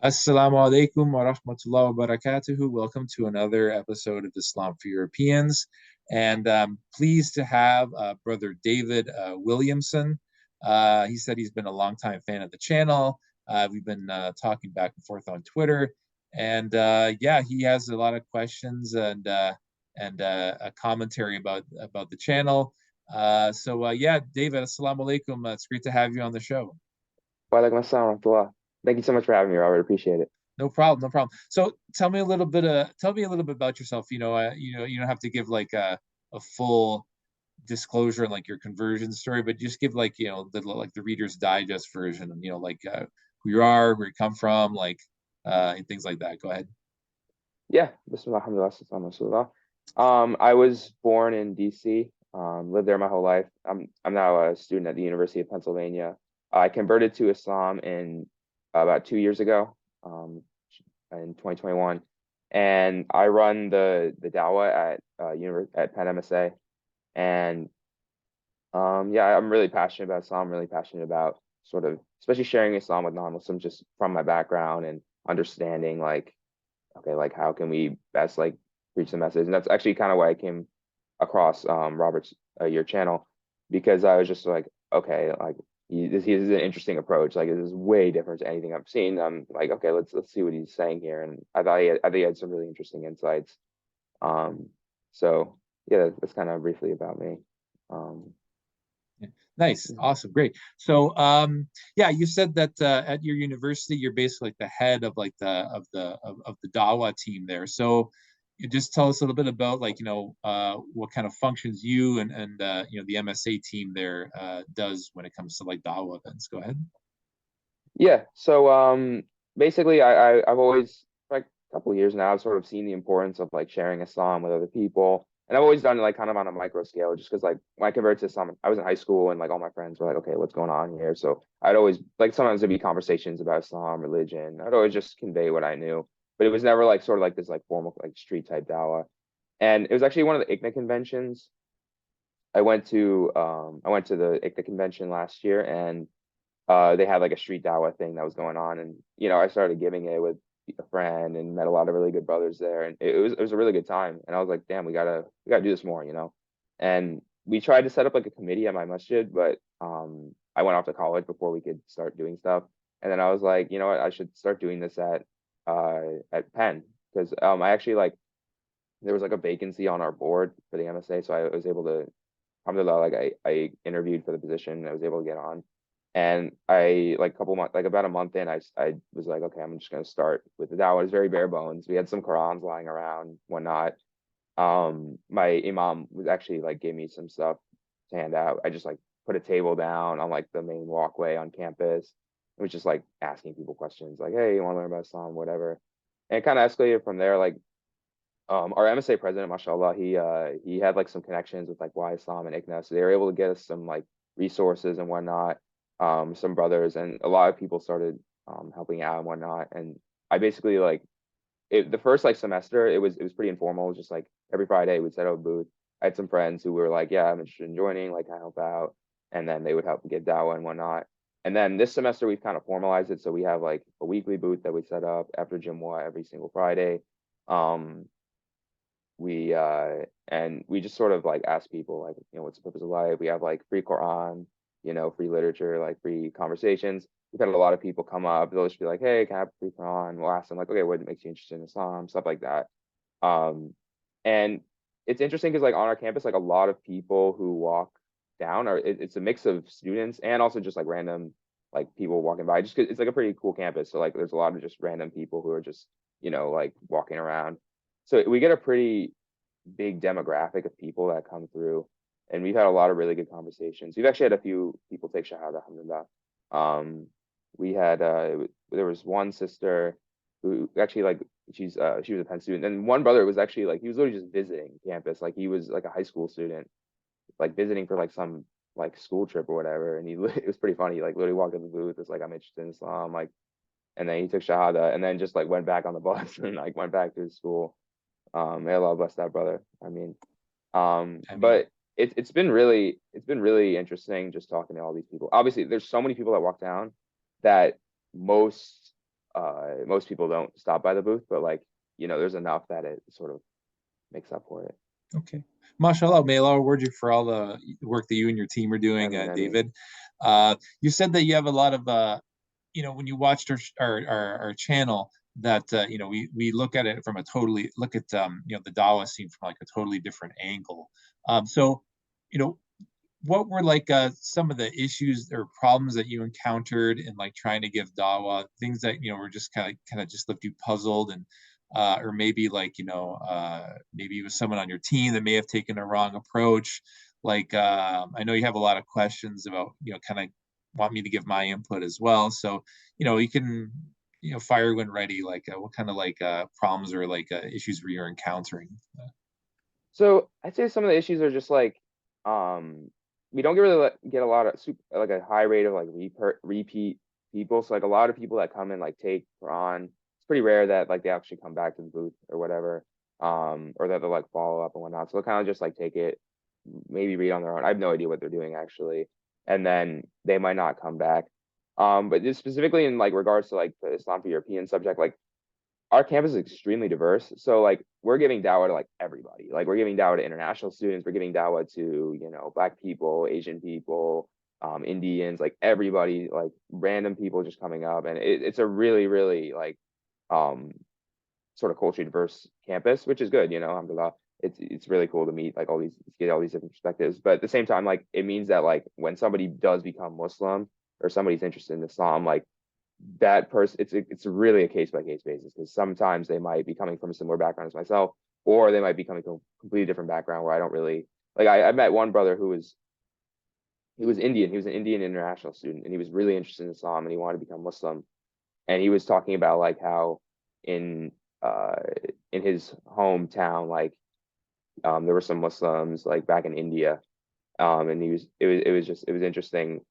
Assalamu alaikum wa rahmatullahi wa barakatuhu. Welcome to another episode of Islam for Europeans. And I'm pleased to have Brother David Williamson. He said he's been a longtime fan of the channel. We've been talking back and forth on Twitter. And yeah, he has a lot of questions and a commentary about the channel. Yeah, David, assalamu alaikum. It's great to have you on the show. Walaikum assalam warahmatullah. Thank you so much for having me, Robert. Appreciate it. No problem, no problem. So tell me a little bit about yourself. You don't have to give like a full disclosure on like your conversion story, but just give like the Reader's Digest version. Who you are, where you come from, and things like that. Go ahead. Yeah. Bismillah, alhamdulillah, salam rasulullah. I was born in DC, lived there my whole life. I'm now a student at the University of Pennsylvania. I converted to Islam in about 2 years ago, in 2021, and I run the dawa at Penn MSA. And yeah, I'm really passionate about Islam. Really passionate about sort of, especially sharing Islam with non-Muslims, just from my background and understanding like, okay, like how can we best like reach the message? And that's actually kind of why I came across Robert's your channel, because I was just like, okay, like he is an interesting approach. Like this is way different to anything I've seen. I'm like, okay, let's see what he's saying here. And I think he had some really interesting insights. Um, so yeah, that's kind of briefly about me. Um, Nice, yeah. awesome, great. So, yeah, you said that at your university, you're basically like the head of like of the Dawa team there. So, you just tell us a little bit about what kind of functions you and the MSA team there does when it comes to like Dawa events. Go ahead. Yeah. So basically I've always, like, a couple of years now, I've sort of seen the importance of like sharing Islam with other people. And I've always done it like kind of on a micro scale, just because like when I converted to Islam, I was in high school and like all my friends were like, okay, what's going on here? So I'd always like, sometimes there'd be conversations about Islam, religion. I'd always just convey what I knew. But it was never like sort of like this like formal like street type dawah. And it was actually one of the ICNA conventions. I went to the ICNA convention last year, and they had like a street dawah thing that was going on. And I started giving it with a friend and met a lot of really good brothers there, and it was a really good time. And I was like, damn, we gotta do this more. And we tried to set up like a committee at my masjid, but I went off to college before we could start doing stuff. And then I was like, you know what, I should start doing this at Penn, because I actually, like, there was like a vacancy on our board for the MSA, so I was able to, alhamdulillah, like I interviewed for the position and I was able to get on. And I, like, couple months, like about a month in, I was like, okay, I'm just gonna start with the dawah. It's very bare bones. We had some Qurans lying around, whatnot. My imam was actually like gave me some stuff to hand out. I just like put a table down on like the main walkway on campus. It was just like asking people questions like, hey, you want to learn about Islam, whatever. And it kind of escalated from there. Like, our MSA president, mashallah, he had like some connections with like Y Islam and ICNA, so they were able to get us some like resources and whatnot, some brothers, and a lot of people started helping out and whatnot. And I basically, like, the first like semester, it was pretty informal. It was just like every Friday we'd set up a booth. I had some friends who were like, yeah, I'm interested in joining, like, can I help out? And then they would help get dawah and whatnot. And then this semester we've kind of formalized it, so we have like a weekly booth that we set up after Jumu'ah every single Friday. Um, we just sort of like ask people, like, what's the purpose of life. We have like free Quran, free literature, like free conversations. We've had a lot of people come up, they'll just be like, hey, can I have free Quran? We'll ask them like, okay, what makes you interested in Islam, stuff like that. Um and it's interesting because like on our campus, like a lot of people who walk down it's a mix of students and also just like random, like, people walking by, just because it's like a pretty cool campus. So like there's a lot of just random people who are just like walking around. So we get a pretty big demographic of people that come through, and we've had a lot of really good conversations. We've actually had a few people take shahada, alhamdulillah. We had there was one sister who actually, like, she was a Penn student, and one brother was actually, like, he was literally just visiting campus, like he was like a high school student, like visiting for like some like school trip or whatever. And it was pretty funny. He, like, literally walked in the booth, it's like, I'm interested in Islam, like, and then he took shahada and then just like went back on the bus and like went back to his school. May Allah bless that brother. I mean, I mean, but it's been really interesting just talking to all these people. Obviously, there's so many people that walk down that most most people don't stop by the booth, but like, there's enough that it sort of makes up for it. Okay. MashaAllah, may Allah reward you for all the work that you and your team are doing, I mean, David. You said that you have a lot of, when you watched our channel, that we look at it from a totally look at the Dawa scene from like a totally different angle. So you know what were like some of the issues or problems that you encountered in like trying to give dawa, things that were just kind of just left you puzzled, and or maybe like maybe it was someone on your team that may have taken a wrong approach. Like I know you have a lot of questions about kind of want me to give my input as well, so you can fire when ready, like what kind of like problems or like issues were you encountering. so I'd say some of the issues are just like, we don't really get a lot of like a high rate of like repeat people. So like a lot of people that come and like take Quran, it's pretty rare that like they actually come back to the booth or whatever, or that they'll like follow up and whatnot. So they'll kind of just like take it, maybe read on their own. I have no idea what they're doing actually, and then they might not come back. But just specifically in like regards to like the Islam for European subject, like our campus is extremely diverse. So like we're giving dawah to like everybody. Like we're giving dawah to international students. We're giving dawah to, Black people, Asian people, Indians, like everybody, like random people just coming up. And it's a really, really like um sort of culturally diverse campus, which is good, alhamdulillah. It's really cool to meet like get all these different perspectives. But at the same time, like it means that like when somebody does become Muslim or somebody's interested in Islam, like that person, it's really a case by case basis, because sometimes they might be coming from a similar background as myself, or they might be coming from a completely different background where I don't really like. I met one brother who was he was Indian. He was an Indian international student, and he was really interested in Islam, and he wanted to become Muslim. And he was talking about like how in uh in his hometown, like there were some Muslims like back in India, and it was interesting,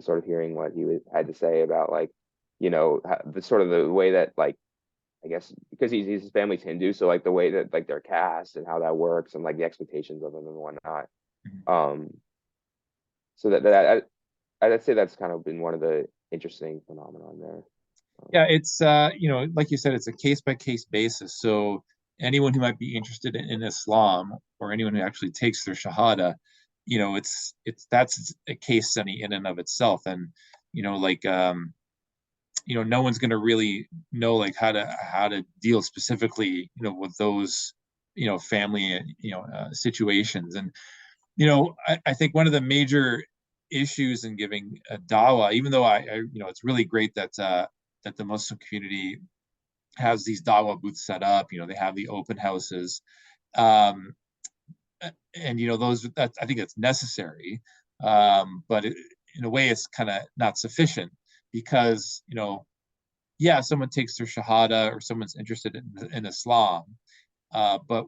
sort of hearing what had to say about like, the sort of the way that like, I guess because his family's Hindu, so like the way that like their caste and how that works and like the expectations of them and whatnot. Um, so I'd say that's kind of been one of the interesting phenomenon there. Yeah, it's like you said, it's a case by case basis. So anyone who might be interested in Islam, or anyone who actually takes their shahada, it's that's a case study in and of itself. And like no one's going to really know like how to deal specifically with those family situations. And I think one of the major issues in giving a dawa, even though it's really great that the Muslim community has these dawa booths set up. They have the open houses, um, and those I think that's necessary, but in a way, it's kind of not sufficient, because yeah, someone takes their shahada or someone's interested in Islam, but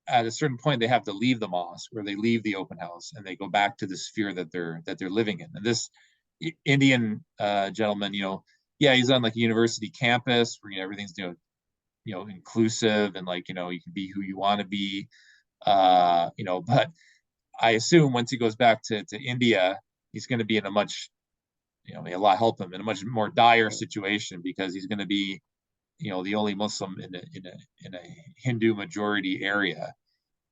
at a certain point they have to leave the mosque, or they leave the open house, and they go back to the sphere that they're living in. And this Indian gentleman, yeah, he's on like a university campus where everything's inclusive, and like you can be who you want to be, but I assume once he goes back to India, he's going to be in a much, may Allah help him, in a much more dire situation, because he's going to be the only Muslim in a Hindu majority area.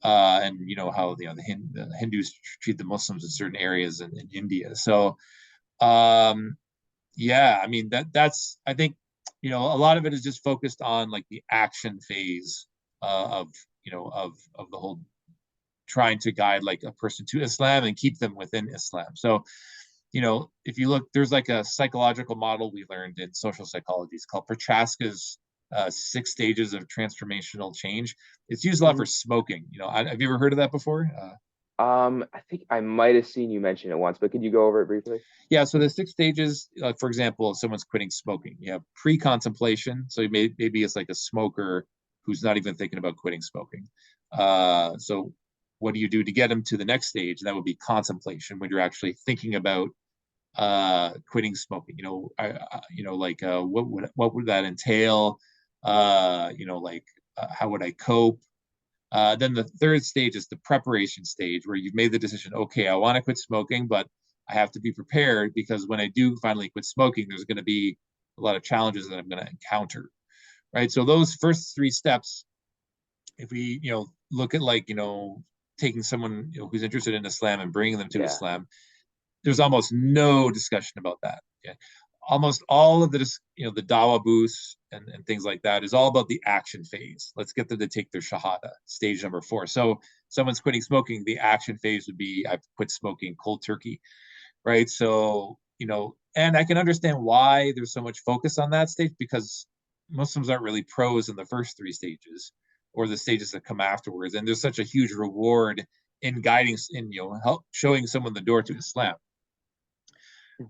And how the Hindus treat the Muslims in certain areas in India. So yeah, I mean that's I think a lot of it is just focused on like the action phase of of the whole trying to guide like a person to Islam and keep them within Islam. So if you look, there's like a psychological model we learned in social psychology. It's called Prochaska's 6 stages of transformational change. It's used a lot Mhm. for smoking. Have you ever heard of that before? I think I might have seen you mention it once, but could you go over it briefly? Yeah, so the 6 stages, for example, if someone's quitting smoking, you have pre-contemplation. So maybe it's like a smoker who's not even thinking about quitting smoking. So what do you do to get them to the next stage? That would be contemplation, when you're actually thinking about quitting smoking. Like what would that entail? Like how would I cope? Then the third stage is the preparation stage, where you've made the decision. Okay, I want to quit smoking, but I have to be prepared, because when I do finally quit smoking, there's going to be a lot of challenges that I'm going to encounter, right? So those first three steps, if we, look at like, taking someone, who's interested in Islam and bringing them to Yeah. Islam, there's almost no discussion about that. Okay? Almost all of the, the dawa booths and things like that is all about the action phase. Let's get them to take their shahada, stage number 4. So someone's quitting smoking, the action phase would be, I've quit smoking cold turkey, right? So, and I can understand why there's so much focus on that stage, because Muslims aren't really pros in the first 3 stages or the stages that come afterwards. And there's such a huge reward in guiding, in, help showing someone the door to Islam.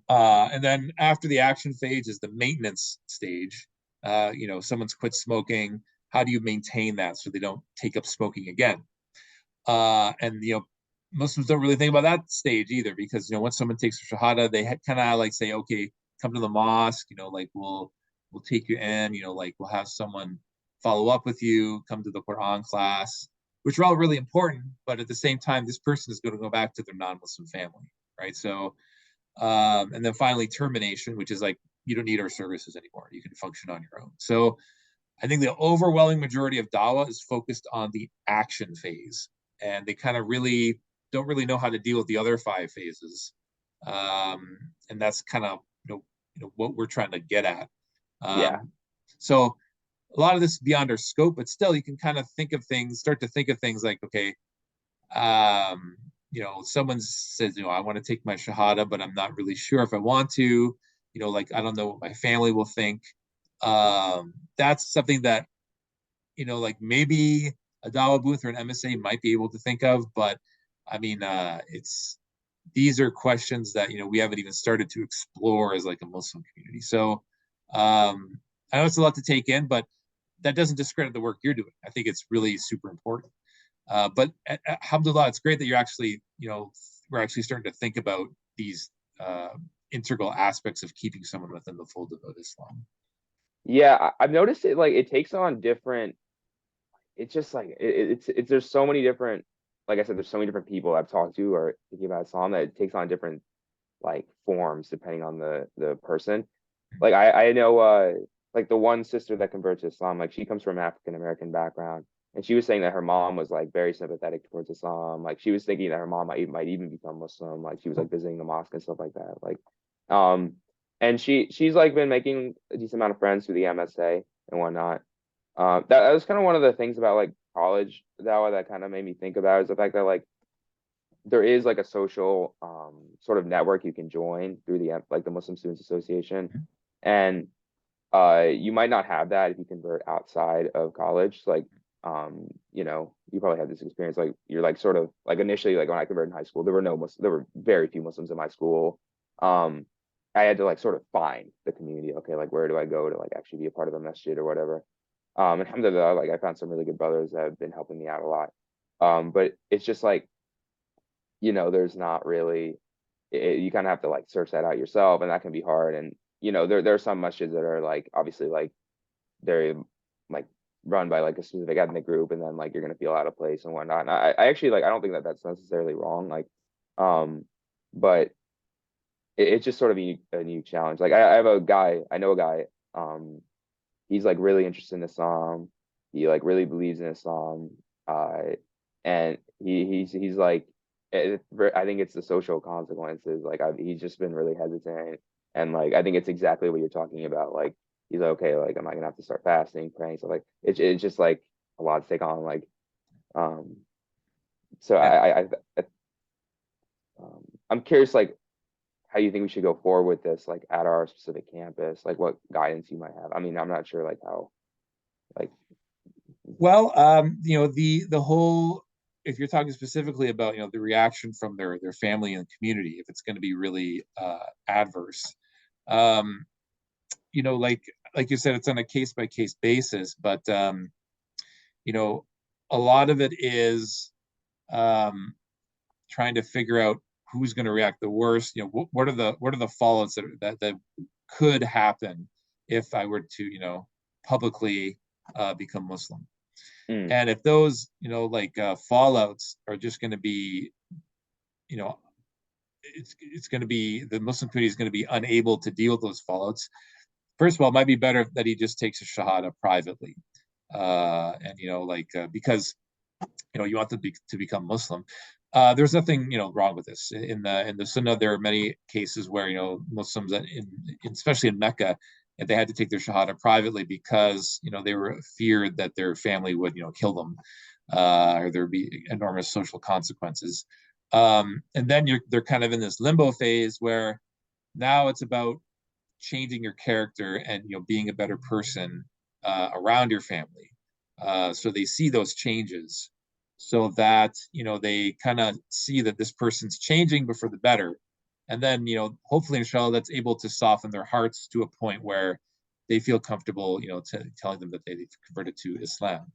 And then after the action phase is the maintenance stage. Someone's quit smoking. How do you maintain that so they don't take up smoking again? And Muslims don't really think about that stage either, because once someone takes a shahada, they kind of like say, okay, come to the mosque. Like we'll take you in. Like we'll have someone follow up with you. Come to the Quran class, which are all really important. But at the same time, this person is going to go back to their non-Muslim family, right? So. And then finally termination, which is like, you don't need our services anymore. You can function on your own. So I think the overwhelming majority of dawa is focused on the action phase, and they kind of really don't really know how to deal with the other 5 phases. And that's kind of, what we're trying to get at. Yeah. So a lot of this is beyond our scope, but still you can kind of start to think of things like, okay, someone says, I want to take my shahada, but I'm not really sure if I want to, like, I don't know what my family will think. That's something that, like maybe a dawa booth or an MSA might be able to think of, but I mean, these are questions that, we haven't even started to explore as like a Muslim community. So, I know it's a lot to take in, but that doesn't discredit the work you're doing. I think it's really super important. But alhamdulillah, it's great that you're actually, we're actually starting to think about these integral aspects of keeping someone within the fold of Islam. Yeah, I've noticed it, like it takes on different, it's just like it's there's so many different, like I said, there's so many different people I've talked to or thinking about Islam that it takes on different like forms depending on the person. Like I know like the one sister that converts to Islam, like she comes from an African American background, and she was saying that her mom was like very sympathetic towards Islam. Like she was thinking that her mom might even become Muslim. Like she was like visiting the mosque and stuff like that. Like um and she's like been making a decent amount of friends through the MSA and whatnot. That was kind of one of the things about like college dawah that kind of made me think about is the fact that like there is like a social sort of network you can join through the like the Muslim Students Association, and you might not have that if you convert outside of college. Like you probably had this experience, like you're like sort of like initially, like when I converted in high school, there were very few Muslims in my school. um I had to like sort of find the community. Okay, like where do I go to like actually be a part of a masjid or whatever. Alhamdulillah, like I found some really good brothers that have been helping me out a lot. But it's just like, there's not really, you kind of have to like search that out yourself, and that can be hard. And there are some masjids that are like obviously like they're like run by like a specific ethnic group, and then like you're gonna feel out of place and whatnot. And I actually like I don't think that that's necessarily wrong. Like, but it's just sort of a new challenge. Like I know a guy, he's like really interested in Islam. He like really believes in Islam. And he's like, I think it's the social consequences. Like he's just been really hesitant, and like I think it's exactly what you're talking about. Like he's like, okay, like am I gonna have to start fasting, praying? So like it's just like a lot to take on. Like um, so Yeah. I'm curious, like how you think we should go forward with this, like at our specific campus, like what guidance you might have. I mean, I'm not sure like how, like Well, the whole, if you're talking specifically about, the reaction from their family and community, if it's going to be really adverse, um, like you said, it's on a case by case basis, but you know, a lot of it is um, trying to figure out who's going to react the worst. What are the fallouts that could happen if I were to, publicly become Muslim. mm, And if those, like fallouts are just going to be, you know, it's going to be, the Muslim community is going to be unable to deal with those fallouts. first of all, it might be better that he just takes a shahada privately, and because you want them to become Muslim. There's nothing wrong with this. In the Sunnah, there are many cases where Muslims, especially in Mecca, and they had to take their shahada privately because they were feared that their family would kill them, or there would be enormous social consequences. And then they're kind of in this limbo phase where now it's about changing your character and being a better person around your family. So they see those changes, so that they kind of see that this person's changing, but for the better. And then hopefully, inshallah, that's able to soften their hearts to a point where they feel comfortable telling them that they've converted to Islam.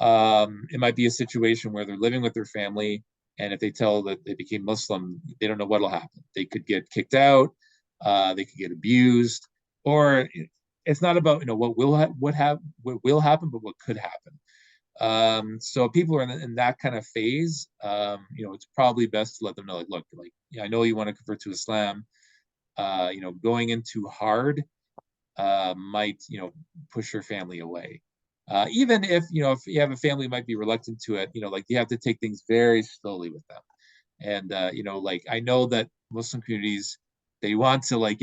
It might be a situation where they're living with their family, and if they tell that they became Muslim, they don't know what'll happen. They could get kicked out, they could get abused, or it's not about what will happen, but what could happen. So people are in that kind of phase. It's probably best to let them know, like, look, like, yeah, I know you want to convert to Islam. Going in too hard might push your family away. Even if you have a family who might be reluctant to it, like, you have to take things very slowly with them. And like, I know that Muslim communities, they want to, like,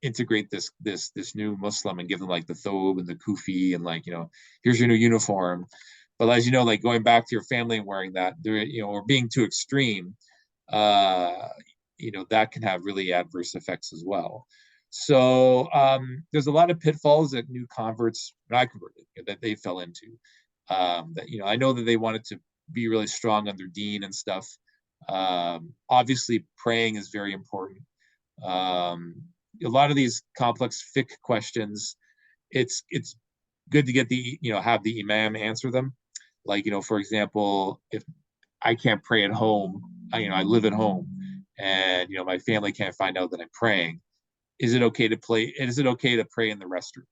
integrate this new Muslim and give them like the thobe and the kufi and, like, here's your new uniform. But as you know, like, going back to your family and wearing that, they're or being too extreme, uh, that can have really adverse effects as well. So there's a lot of pitfalls that new converts, when I converted, that they fell into. That I know that they wanted to be really strong on their deen and stuff. Obviously, praying is very important. A lot of these complex fiqh questions, it's good to get have the imam answer them. Like, for example, if I can't pray at home, I live at home, and my family can't find out that I'm praying. Is it okay to pray in the restroom?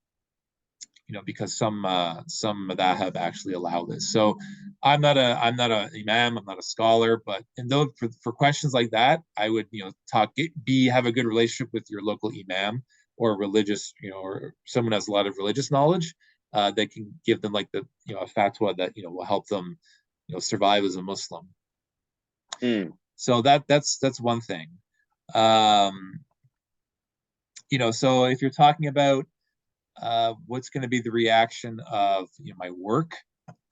Because some madhab actually allow this. So I'm not a imam, I'm not a scholar, but for questions like that, I would have a good relationship with your local imam or religious, or someone who has a lot of religious knowledge, that can give them, like, the a fatwa that will help them survive as a Muslim. So that's one thing. So if you're talking about what's going to be the reaction of my work,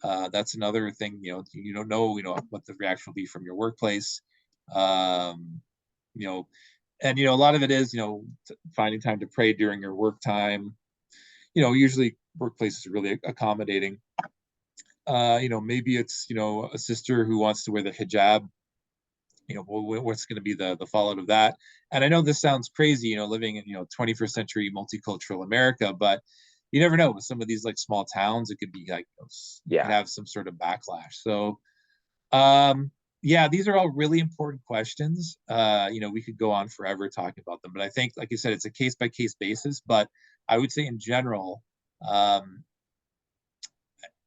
that's another thing. You don't know what the reaction will be from your workplace. And a lot of it is finding time to pray during your work time. Usually workplaces are really accommodating. Maybe it's a sister who wants to wear the hijab. What's going to be the fallout of that? And I know this sounds crazy, living in 21st century multicultural America, but you never know. With some of these, like, small towns, it could be like, you could have some sort of backlash. So yeah, these are all really important questions. We could go on forever talking about them, but I think, like you said, it's a case by case basis. But I would say in general,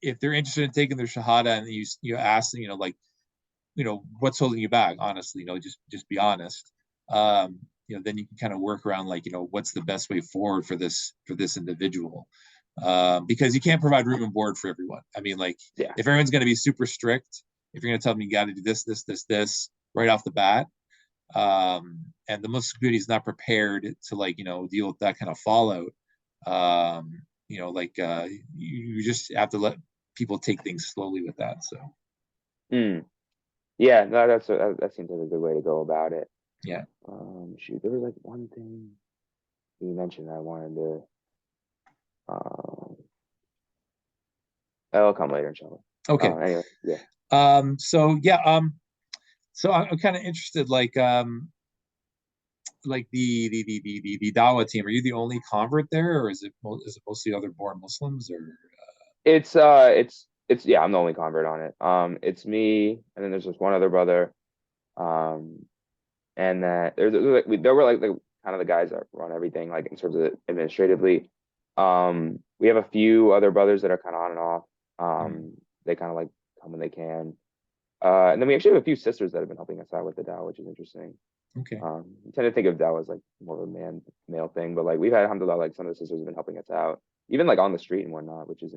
if they're interested in taking their shahada, and you ask them, like, what's holding you back, honestly, just be honest. Then you can kind of work around, like, what's the best way forward for this individual, because you can't provide room and board for everyone. I mean, like, Yeah. if everyone's going to be super strict, if you're going to tell them you got to do this right off the bat, and the Muslim community is not prepared to, like, deal with that kind of fallout, you just have to let people take things slowly with that. So Yeah, no, that seems like a good way to go about it. yeah. Shoot, there was like one thing you mentioned that I wanted to. It'll come later, inshallah. Okay. Anyway, yeah. So yeah. So I'm kind of interested, like the dawa team. Are you the only convert there, or is it mostly other born Muslims, or? It's yeah, I'm the only convert on it. It's me, and then there's just one other brother. And that there were like kind of the guys that run everything, like, in terms of administratively. We have a few other brothers that are kind of on and off. They kind of, like, come when they can. And then we actually have a few sisters that have been helping us out with the DAO, which is interesting. Okay. You tend to think of that as like more of a male thing, but like we've had, alhamdulillah, like some of the sisters have been helping us out, even like on the street and whatnot, which has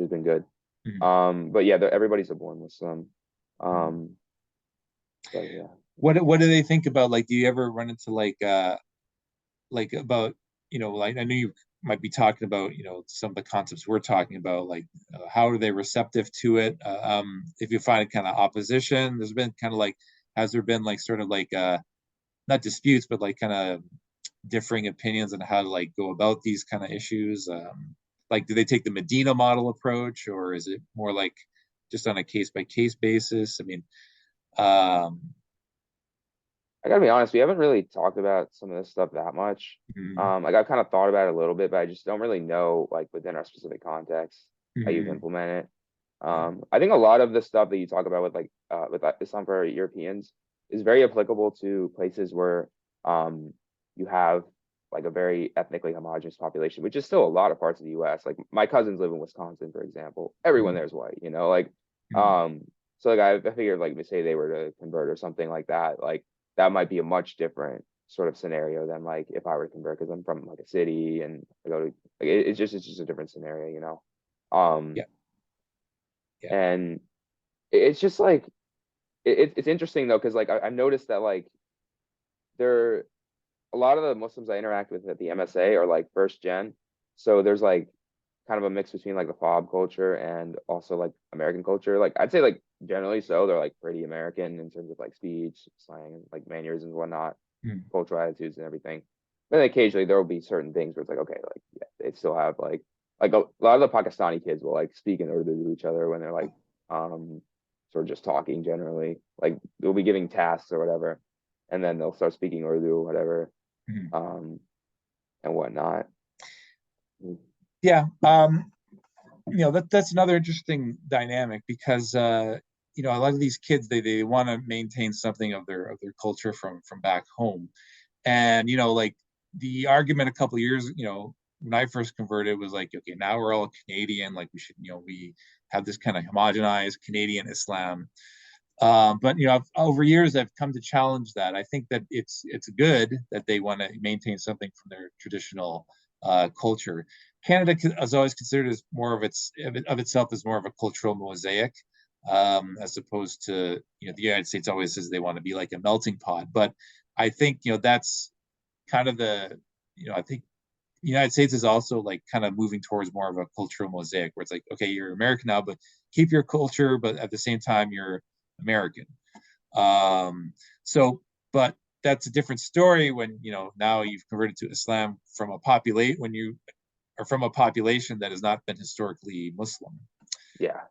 been good. Mhm. But yeah, everybody's a born Muslim. Mhm. Um, but yeah. What do they think about, like, do you ever run into like about, like, I know you might be talking about, some of the concepts we're talking about, like, how are they receptive to it? If you find kind of opposition, there's been kind of like, has there been like sort of like not disputes, but like kind of differing opinions on how to like go about these kind of issues? Like, do they take the Medina model approach, or is it more like just on a case by case basis? I mean, um, I gotta be honest, we haven't really talked about some of this stuff that much. mm, Like I've kind of thought about it a little bit, but I just don't really know like within our specific context how you've mm, implemented it. yeah, I think a lot of the stuff that you talk about with Islam for Europeans is very applicable to places where you have like a very ethnically homogenous population, which is still a lot of parts of the US. Like my cousins live in Wisconsin, for example. Everyone mm, there is white, like mm, um so like I figured like say they were to convert or something like that, like that might be a much different sort of scenario than like if I were to convert because I'm from like a city and I go to like it's just a different scenario, yeah, yeah, and it's just like it's interesting though because like I've noticed that like there a lot of the Muslims I interact with at the MSA are like first gen, so there's like kind of a mix between like the fob culture and also like American culture. Like I'd say like generally so they're like pretty American in terms of like speech, slang, and like mannerisms and whatnot, mm, cultural attitudes and everything. But then occasionally there will be certain things where it's like okay, like yeah, they still have like a lot of the Pakistani kids will like speak in Urdu to each other when they're like um sort of just talking generally. Like they'll be giving tasks or whatever, and then they'll start speaking Urdu or whatever, mm. um and whatnot. Yeah. That's another interesting dynamic because a lot of these kids, they want to maintain something of their culture from back home. And like the argument a couple of years, when I first converted was like, okay, now we're all Canadian, like we should, we have this kind of homogenized Canadian Islam. But over years I've come to challenge that. I think that it's good that they want to maintain something from their traditional culture. Canada is always considered as more of itself as more of a cultural mosaic, as opposed to the United States always says they want to be like a melting pot. But I think that's kind of I think the United States is also like kind of moving towards more of a cultural mosaic where it's like, okay, you're American now, but keep your culture, but at the same time you're American. Um, so, but that's a different story when now you've converted to Islam from a populate when you are from a population that has not been historically Muslim. Yeah.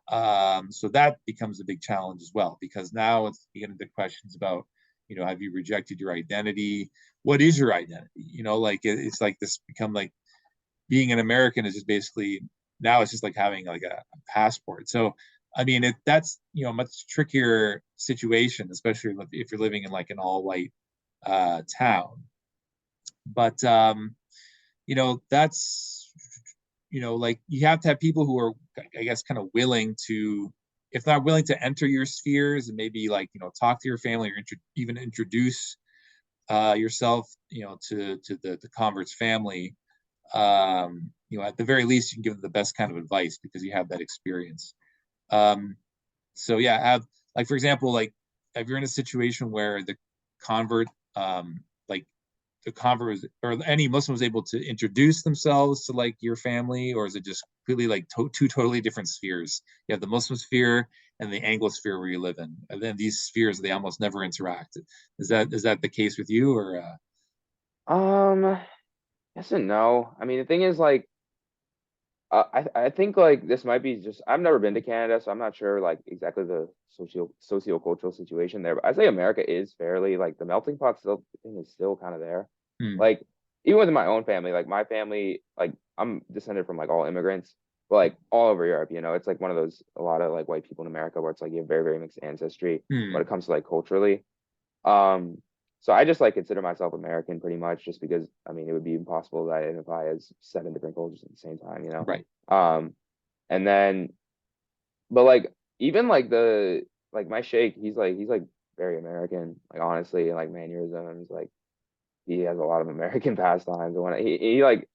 So that becomes a big challenge as well, because now it's getting into questions about, have you rejected your identity? What is your identity? Like it's like this become like being an American is just basically now it's just like having like a passport. So I mean, that's a much trickier situation, especially if you're living in like an all white town. But that's like you have to have people who are, I guess, kind of willing to, if not willing to enter your spheres and maybe like talk to your family or even introduce yourself to the convert's family. At the very least, you can give them the best kind of advice because you have that experience. Um, so yeah, like for example, like if you're in a situation where the convert, like the convert was, or any Muslim was able to introduce themselves to like your family, or is it just completely like two totally different spheres? You have the Muslim sphere and the Anglosphere where you live in, and then these spheres they almost never interact. Is that the case with you, or Um, yes and no. I mean, the thing is, like, I think like this might be just I've never been to Canada, so I'm not sure like exactly the socio-cultural situation there. But I'd say America is fairly like the melting pot still thing is still kind of there. hmm, Like even with my own family, like my family, like I'm descended from like all immigrants, but like all over Europe, it's like one of those a lot of like white people in America where it's like you have very, very mixed ancestry when hmm, it comes to like culturally. Um, so I just like consider myself American pretty much just because I mean it would be impossible to identify as seven different cultures at the same time. right? Um, and then but like even like the like my sheikh, he's like very American, like honestly, and like mannerisms, like he has a lot of American pastimes. And when he like,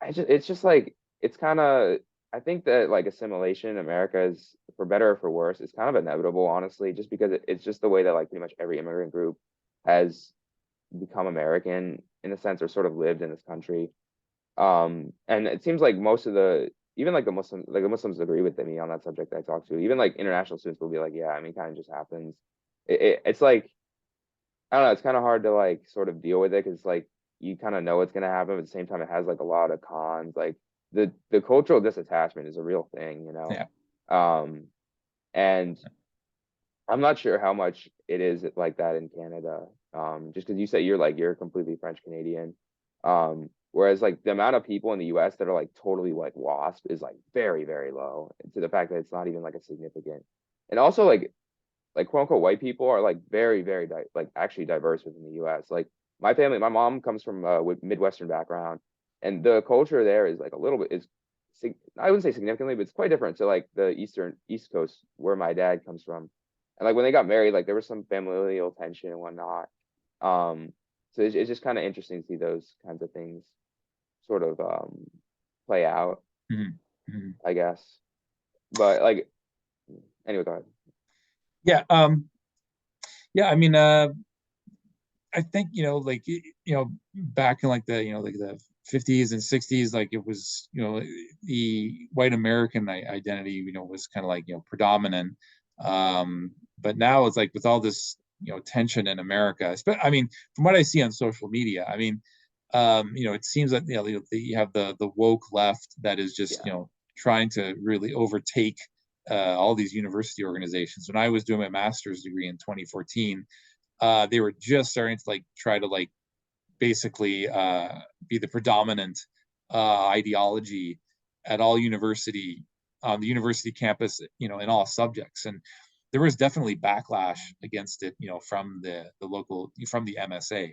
it's just like it's kind of. I think that like assimilation in America is, for better or for worse, it's kind of inevitable, honestly, just because it's just the way that like pretty much every immigrant group has become American in a sense, or sort of lived in this country. And it seems like most of the even like the Muslims agree with me on that subject that I talked to. Even like international students will be like, yeah, I mean, kind of just happens. It's like I don't know, it's kind of hard to like sort of deal with it because like you kind of know it's gonna happen, but at the same time, it has like a lot of cons. Like the cultural disattachment is a real thing, you know. Yeah. Um, and I'm not sure how much it is like that in Canada. Just because you say you're completely French Canadian. Whereas like the amount of people in the US that are like totally like WASP is like very, very low, to the fact that it's not even like a significant. And also like quote unquote white people are like very, very like actually diverse within the US. Like my family, my mom comes from with Midwestern background, and the culture there is like a little bit is I wouldn't say significantly, but it's quite different to like the East Coast where my dad comes from. And like when they got married, like there was some familial tension and whatnot. Um, so it's just kind of interesting to see those kinds of things sort of play out, Mhm. Mhm. I guess. But like anyway, go ahead. Yeah. Yeah. I mean, I think, like, back in like the 50s and 60s, like it was, the white American identity, was kind of like, predominant. But now it's like with all this, tension in America, I mean, from what I see on social media, I mean, it seems that, you have the woke left that is just, Yeah. trying to really overtake all these university organizations. When I was doing my master's degree in 2014, they were just starting to like try to like basically be the predominant ideology at all university on the university campus, in all subjects. And there was definitely backlash against it, from the local from the MSA.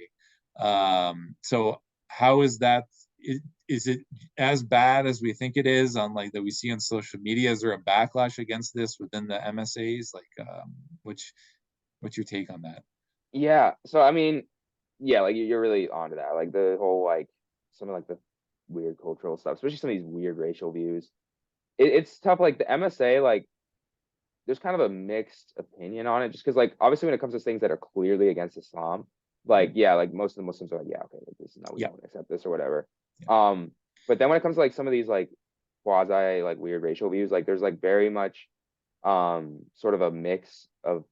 So how is that? Is it as bad as we think it is on like that we see on social media? Is there a backlash against this within the MSAs? Like, which what's your take on that? Yeah. So I mean, yeah, like you're really onto that. Like the whole like some of like the weird cultural stuff, especially some of these weird racial views. It's tough. Like the MSA, like there's kind of a mixed opinion on it, just because like obviously when it comes to things that are clearly against Islam, like yeah, like most of the Muslims are like, yeah, okay, like, this is not, we Yeah, don't accept this or whatever. yeah. But then when it comes to like some of these like quasi like weird racial views, like there's like very much sort of a mix of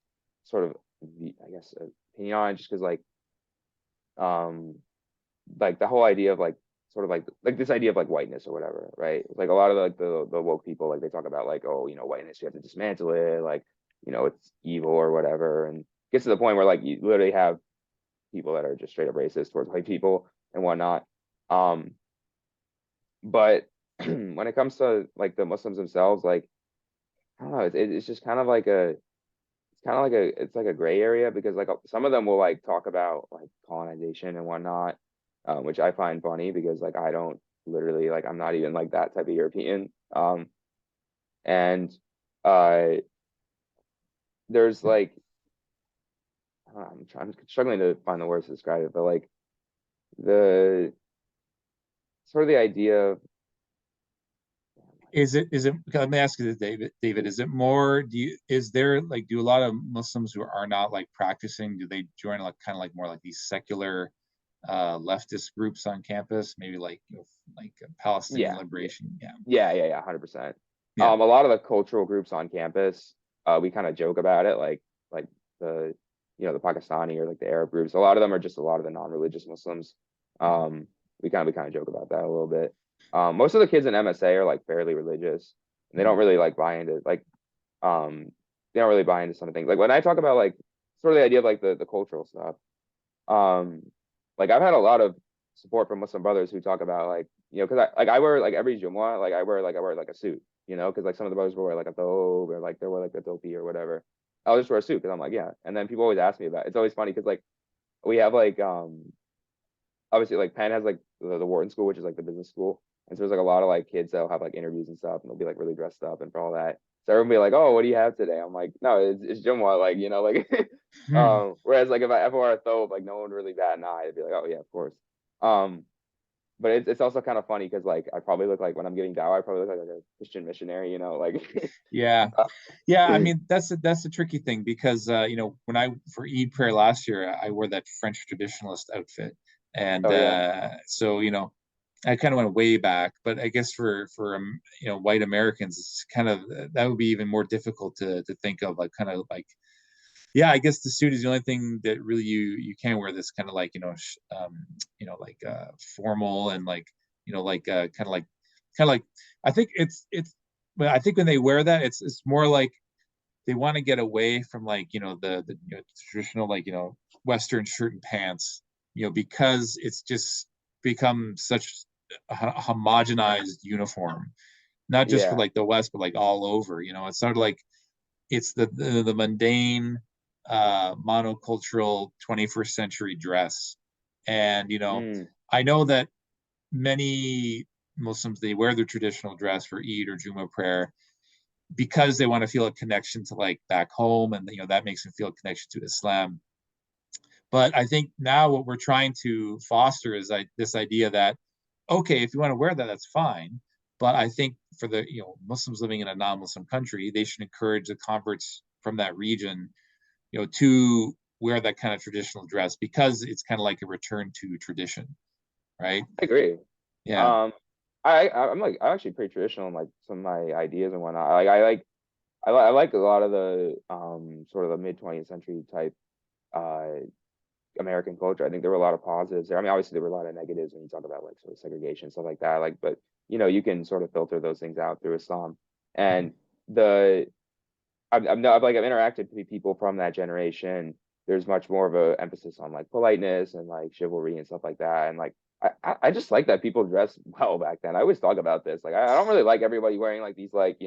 sort of I guess opinion on it, just because um like the whole idea of like sort of like this idea of like whiteness or whatever, right? Like a lot of like the woke people, like they talk about like, oh, whiteness, you have to dismantle it, like, it's evil or whatever, and gets to the point where like you literally have people that are just straight up racist towards white people and whatnot. Um, but when it comes to like the Muslims themselves, like I don't know, it's just kind of like it's like a gray area, because like some of them will like talk about like colonization and whatnot, which I find funny because like I don't literally like I'm not even like that type of European. And uh there's like I don't know, I'm struggling to find the words to describe it, but like the sort of the idea of Is it, let me ask you this, David, is it more, is there like, do a lot of Muslims who are not like practicing, do they join like kind of like more like these secular leftist groups on campus, maybe like, like Palestinian yeah, yeah, liberation? Yeah. yeah, 100%. Yeah. A lot of the cultural groups on campus, we kind of joke about it, like the the Pakistani or like the Arab groups. A lot of them are just a lot of the non-religious Muslims. Mhm. We kind of joke about that a little bit. Most of the kids in MSA are like fairly religious, and they don't Mhm. really like buy into like they don't really buy into some of the things. Like when I talk about like sort of the idea of like the cultural stuff, um, like I've had a lot of support from Muslim brothers who talk about like, because I wear like every Jumu'ah, like I wear like a suit, because like some of the brothers will wear like a thobe, or like they wear like a topi or whatever. I'll just wear a suit because I'm like, yeah. And then people always ask me about it. It's always funny because like we have like obviously like Penn has like the Wharton School, which is like the business school, And so there's like a lot of like kids that'll have like interviews and stuff, and they'll be like really dressed up and for all that. So everyone be like, "Oh, what do you have today?" I'm like, "No, it's Jumwa," like like. Hmm. Whereas like if I ever wore a thobe, like no one would really bat an eye. I'd be like, "Oh yeah, of course." Um, but it's also kind of funny because like I probably look like when I'm giving dawa, I probably look like a Christian missionary, like. Yeah. Yeah, I mean that's the tricky thing because when I for Eid prayer last year I wore that French traditionalist outfit, and Oh yeah, so I kind of went way back, but I guess for white Americans it's kind of that would be even more difficult to think of, like kind of like yeah, I guess the suit is the only thing that really you can wear this kind of like like formal and like like kind of like I think it's but I think when they wear that it's more like they want to get away from like the traditional like Western shirt and pants because it's just become such a homogenized uniform, not just for yeah, like the West but like all over. It's sort of like it's the mundane monocultural 21st century dress. And mm, I know that many Muslims, they wear their traditional dress for Eid or Jumu'ah prayer because they want to feel a connection to like back home, and that makes them feel a connection to Islam. But I think now what we're trying to foster is this idea that okay, if you want to wear that, that's fine. But I think for the Muslims living in a non-Muslim country, they should encourage the converts from that region, to wear that kind of traditional dress because it's kind of like a return to tradition, right? I agree. Yeah. Um, I'm actually pretty traditional in like some of my ideas and whatnot. I like a lot of the sort of the mid 20th century type uh American culture. I think there were a lot of positives there. I mean, obviously there were a lot of negatives when you talk about like sort of segregation, stuff like that. Like, but you can sort of filter those things out through Islam. And the I've interacted with people from that generation. There's much more of a emphasis on like politeness and like chivalry and stuff like that. And like I just like that people dress well back then. I always talk about this. Like I don't really like everybody wearing like these like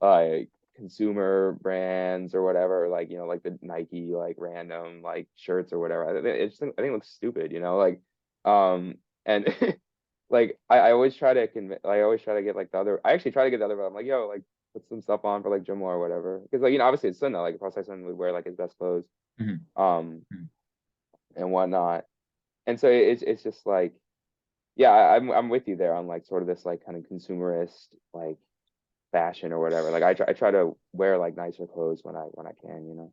like consumer brands or whatever, like like the Nike like random like shirts or whatever. I think it looks stupid, like and like I always try to I always try to get like the other. I actually try to get the other, but I'm like, yo, like put some stuff on for like Jumbo or whatever. Because like obviously it's Sunnah. Like if Prophet would wear like his best clothes, Mhm. um, Mhm. and whatnot. And so it's just like, yeah, I'm with you there on like sort of this like kind of consumerist like fashion or whatever. Like I try to wear like nicer clothes when I can.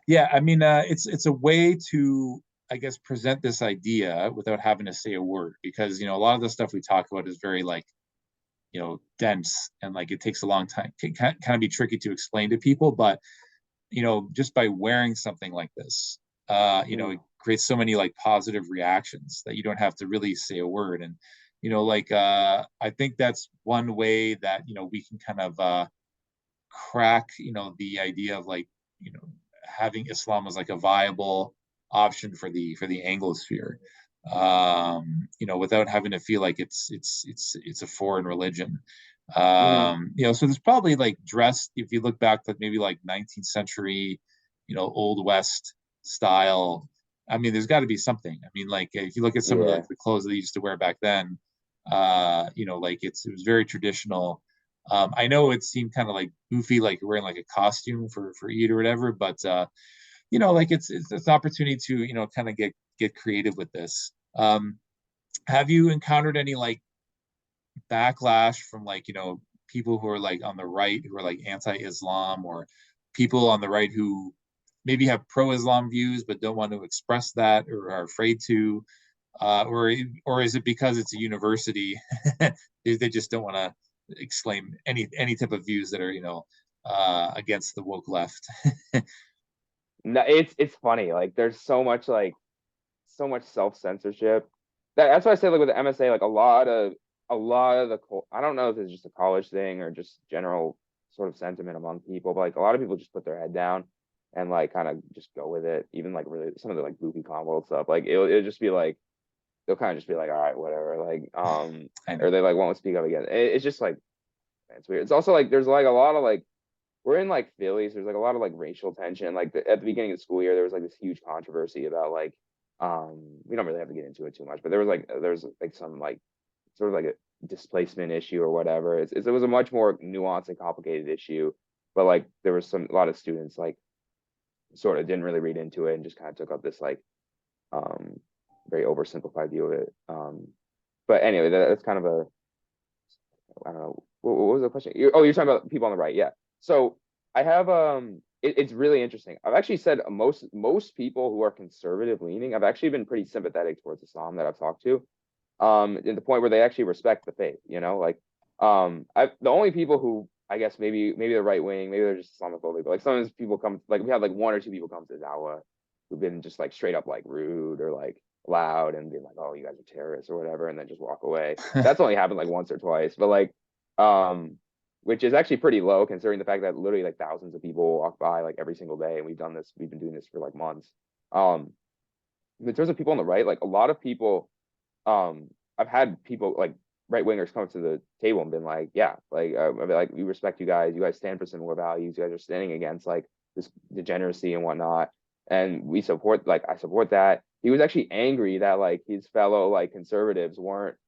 Yeah, I mean, it's a way to, I guess, present this idea without having to say a word, because a lot of the stuff we talk about is very like dense, and like it takes a long time, can kind of be tricky to explain to people. But just by wearing something like this, Mm, it creates so many like positive reactions that you don't have to really say a word. And like I think that's one way that we can kind of crack the idea of like you know having Islam as like a viable option for the Anglosphere, without having to feel like it's a foreign religion. mm, So there's probably like dress, if you look back like maybe like 19th century, old West style. I mean, there's got to be something. I mean, like if you look at some of yeah. the clothes that they used to wear back then, like it was very traditional. I know it seemed kind of like goofy, like wearing like a costume for Eid or whatever, but like it's an opportunity to kind of get creative with this. Have you encountered any like backlash from like people who are like on the right who are like anti-Islam, or people on the right who maybe have pro-Islam views but don't want to express that or are afraid to, or is it because it's a university they just don't want to exclaim any type of views that are against the woke left? No, it's funny. Like there's so much self-censorship. That's why I say like with the MSA, like a lot of the I don't know if it's just a college thing or just general sort of sentiment among people, but like a lot of people just put their head down and like kind of just go with it. Even like really some of the like goofy combo stuff. Like it'll just be like they'll kind of just be like, all right, whatever. Like I or know. they like won't speak up again. It's just like it's weird. It's also like there's like a lot of like we're in like Philly, so there's like a lot of like racial tension. Like at the beginning of the school year, there was like this huge controversy about like we don't really have to get into it too much, but there was like some like sort of like displacement issue or whatever. It was a much more nuanced and complicated issue, but like there was a lot of students like sort of didn't really read into it and just kind of took up this like um very oversimplified view of it. But anyway, that's kind of a, I don't know, what was the question? Oh, you're talking about people on the right, yeah. So I have it's really interesting. I've actually said most people who are conservative leaning, I've actually been pretty sympathetic towards Islam that I've talked to, in the point where they actually respect the faith, you know, like the only people who I guess maybe they're right wing, maybe they're just Islamophobic, but like sometimes people come, like we have like one or two people come to dawa who've been just like straight up like rude or like loud and being like, oh, you guys are terrorists or whatever, and then just walk away. That's only happened like once or twice, but like um which is actually pretty low considering the fact that literally like thousands of people walk by like every single day, and we've been doing this for like months. um in terms of people on the right, like a lot of people, um I've had people like right wingers come to the table and been like, yeah, like I mean, like we respect you guys. You guys stand for similar values. You guys are standing against like this degeneracy and whatnot, and we support. Like I support that. He was actually angry that like his fellow like conservatives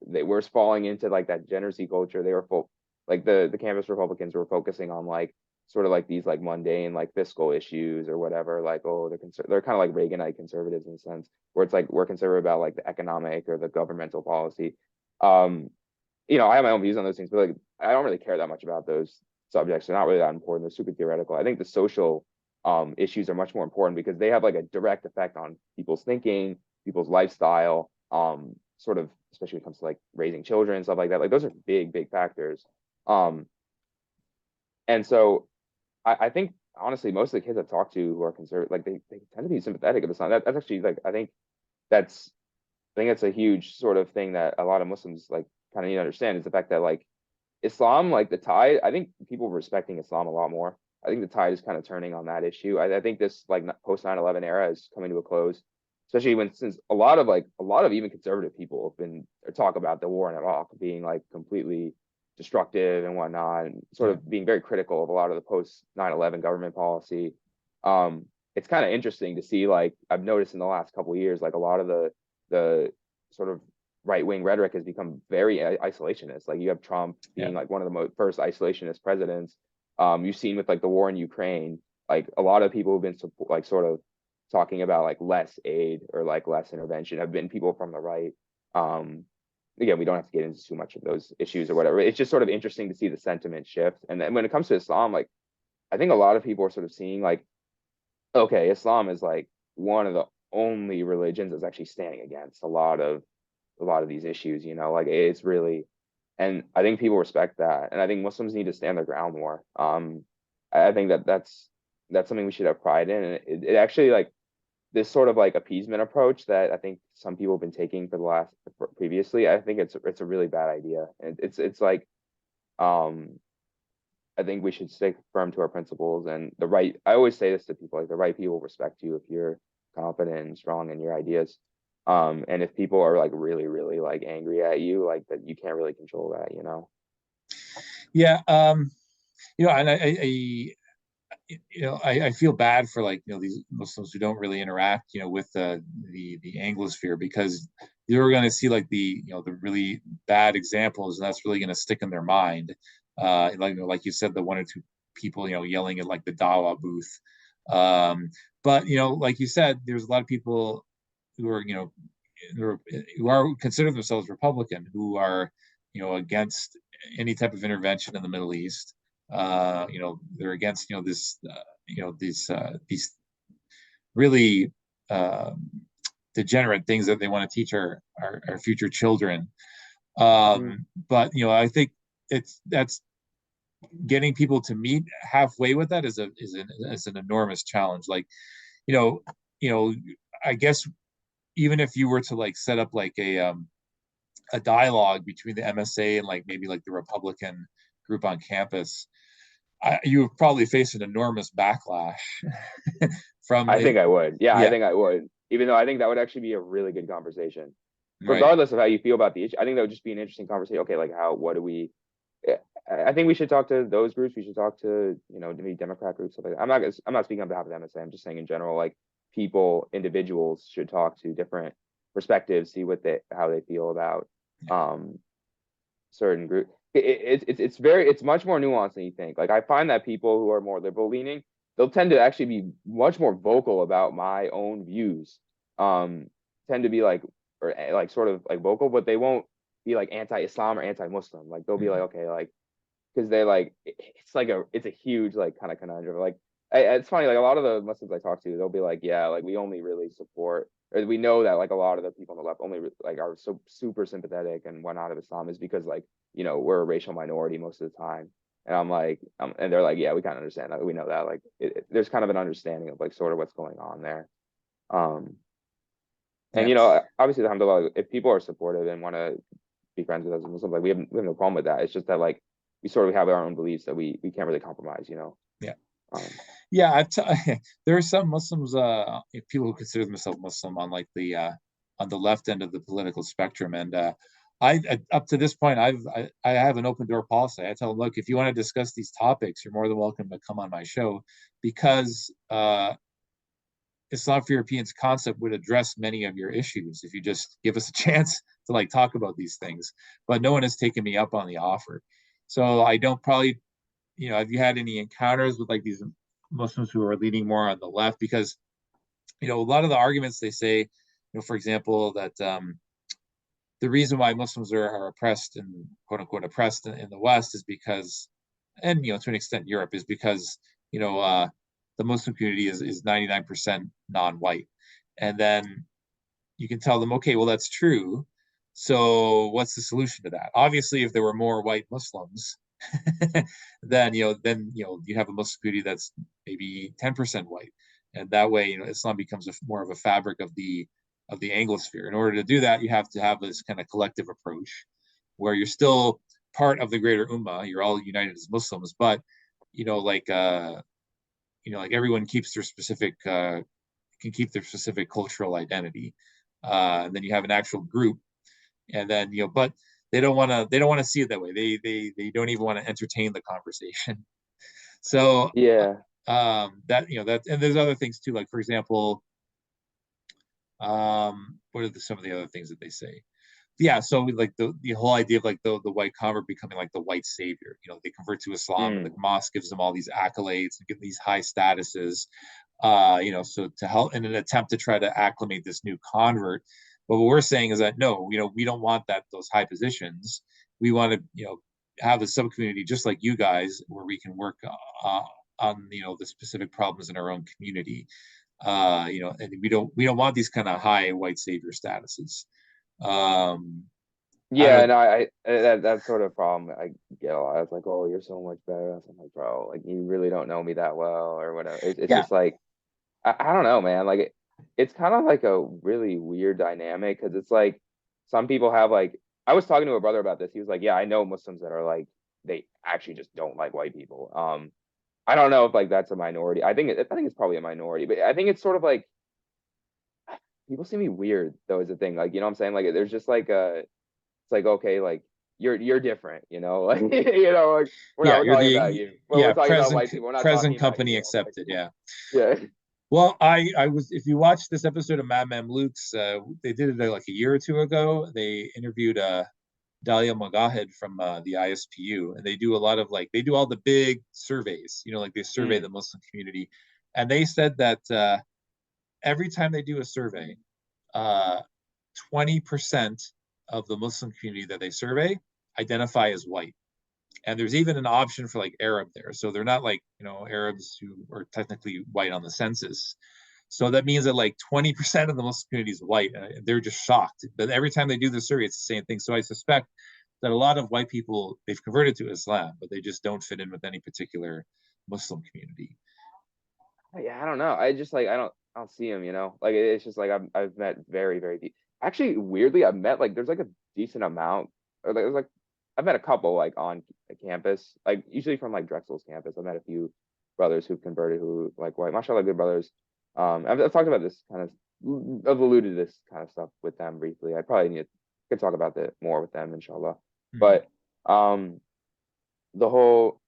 they were falling into like that degeneracy culture. They were full, like the campus Republicans were focusing on like sort of like these like mundane like fiscal issues or whatever. Like, oh, they're kind of like Reaganite conservatives in a sense, where it's like we're conservative about like the economic or the governmental policy. Um, I have my own views on those things, but like I don't really care that much about those subjects. They're not really that important. They're super theoretical. I think the social issues are much more important because they have like a direct effect on people's thinking, people's lifestyle, sort of, especially when it comes to like raising children and stuff like that. Like those are big, big factors. Um, and so I think honestly, most of the kids I've talked to who are conservative, like they tend to be sympathetic of the Islam. That's actually like that's I think that's a huge sort of thing that a lot of Muslims like kind of need to understand, is the fact that like Islam, like the tide, I think people respecting Islam a lot more. I think the tide is kind of turning on that issue. I think this like post 9/11 era is coming to a close, especially since a lot of even conservative people have been talk about the war in Iraq being like completely destructive and whatnot, and sort Yeah. of being very critical of a lot of the post 9/11 government policy. It's kind of interesting to see, like I've noticed in the last couple of years, like a lot of the sort of right wing rhetoric has become very isolationist. Like you have Trump Yeah. being like one of the first isolationist presidents. You've seen with like the war in Ukraine, like a lot of people who've been like sort of talking about like less aid or like less intervention have been people from the right. Um, Again, we don't have to get into too much of those issues or whatever. It's just sort of interesting to see the sentiment shift. And then when it comes to Islam, like I think a lot of people are sort of seeing like, okay, Islam is like one of the only religions that's actually standing against a lot of these issues, like it's really, and I think people respect that. And I think Muslims need to stand their ground more. I think that's something we should have pride in. And it actually like this sort of like appeasement approach that I think some people have been taking previously, I think it's a really bad idea. And it's like, um, I think we should stay firm to our principles, and I always say this to people, like the right people respect you if you're confident and strong in your ideas. And if people are like really, really like angry at you, like that, you can't really control that. Yeah. And I feel bad for like these Muslims who don't really interact with the Anglosphere, because you're going to see like the really bad examples, and that's really going to stick in their mind. Like you said, the one or two people yelling at like the dawa booth. Um, but like you said, there's a lot of people who are who are consider themselves Republican, who are against any type of intervention in the Middle East. They're against these really degenerate things that they want to teach our future children. Mm. But I think that's getting people to meet halfway with that is an enormous challenge. Like you know you know I guess even if you were to like set up like a dialogue between the MSA and like maybe like the Republican group on campus, you would probably face an enormous backlash from I think I would. Yeah, I yeah, think I would. Even though I think that would actually be a really good conversation, right. regardless of how you feel about the issue. I think that would just be an interesting conversation. Okay, like what do we? I think we should talk to those groups. We should talk to maybe Democrat groups, stuff like that. I'm not speaking on behalf of the MSA. I'm just saying in general, like individuals should talk to different perspectives, see how they feel about um certain group. It's much more nuanced than you think. Like I find that people who are more liberal leaning, they'll tend to actually be much more vocal about my own views. Um, tend to be like, or like sort of like vocal, but they won't be like anti-Islam or anti-Muslim. Like they'll be like, Mhm. okay, like because they like it's a huge like kind of conundrum. Like it's funny, like a lot of the Muslims I talk to, they'll be like, yeah, like we only really support, or we know that like a lot of the people on the left only like are so super sympathetic and whatnot of Islam is because like we're a racial minority most of the time. And I'm like, and they're like, yeah, we kind of understand that, we know that, like there's kind of an understanding of like sort of what's going on there. Um, and Yeah. obviously, alhamdulillah, if people are supportive and want to be friends with us and Muslims, like we have no problem with that. It's just that like we sort of have our own beliefs that we can't really compromise. Yeah. Um, Yeah, there are some Muslims, people who consider themselves Muslim on the left end of the political spectrum, and up to this point, I have an open door policy. I tell them, look, if you want to discuss these topics, you're more than welcome to come on my show, because Islam for Europeans concept would address many of your issues if you just give us a chance to like talk about these things. But no one has taken me up on the offer, so I don't probably, have you had any encounters with like these Muslims who are leaning more on the left? Because a lot of the arguments they say, for example, that the reason why Muslims are oppressed and quote unquote oppressed in the West is because, and to an extent Europe, is because you know the Muslim community is 99% non-white, and then you can tell them, okay, well that's true. So what's the solution to that? Obviously, if there were more white Muslims, then you have a Muslim community that's maybe 10% white, and that way Islam becomes more of a fabric of the Anglosphere. In order to do that, you have to have this kind of collective approach where you're still part of the greater ummah. You're all united as Muslims, but you know, like uh, like everyone keeps their specific can keep their specific cultural identity. And then you have an actual group, and then but they don't want to see it that way. They don't even want to entertain the conversation. So yeah, that that, and there's other things too. Like for example, what are some of the other things that they say? Yeah, so like the whole idea of like the white convert becoming like the white savior. They convert to Islam, and the mm, mosque gives them all these accolades and get these high statuses. So to help in an attempt to try to acclimate this new convert. But what we're saying is that no, we don't want those high positions. We want to, have a sub community just like you guys, where we can work on the specific problems in our own community. And we don't want these kind of high white savior statuses. Um, I yeah, don't and that sort of problem I get a lot. It's like, oh, you're so much better. I'm like, bro, like you really don't know me that well or whatever. It's Yeah, just like I don't know, man. Like it's kind of like a really weird dynamic because it's like some people have like I was talking to a brother about this. He was like, yeah, I know Muslims that are like they actually just don't like white people. I don't know if like that's a minority. I think it's probably a minority, but I think it's sort of like people see me weird though is the thing. Like, what I'm saying? Like there's just like it's like okay, like you're different, like like yeah, we're you're talking about the you. When we're yeah talking about present white people, we're not present talking about company you. Like accepted. Yeah. yeah. Well, I was, if you watch this episode of Mad Mamluks, they did it like a year or two ago. They interviewed Dalia Mogahed from the ISPU, and they do a lot of like they do all the big surveys. Like they survey Mm, the Muslim community, and they said that every time they do a survey, 20% of the Muslim community that they survey identify as white. And there's even an option for like Arab there. So they're not like, Arabs who are technically white on the census. So that means that like 20% of the Muslim community is white. And they're just shocked. But every time they do the survey, it's the same thing. So I suspect that a lot of white people, they've converted to Islam, but they just don't fit in with any particular Muslim community. yeah, I don't know. I just like I don't see him. Like it's just like I've met very very deep. Actually, weirdly, I've met like there's like a decent amount, or like there's like I've met a couple like on campus, like usually from like Drexel's campus. I've met a few brothers who've converted who like white, mashallah, good brothers. I've talked about this kind of, I've alluded to this kind of stuff with them briefly. I probably could talk about that more with them, inshallah. Mm-hmm. But the whole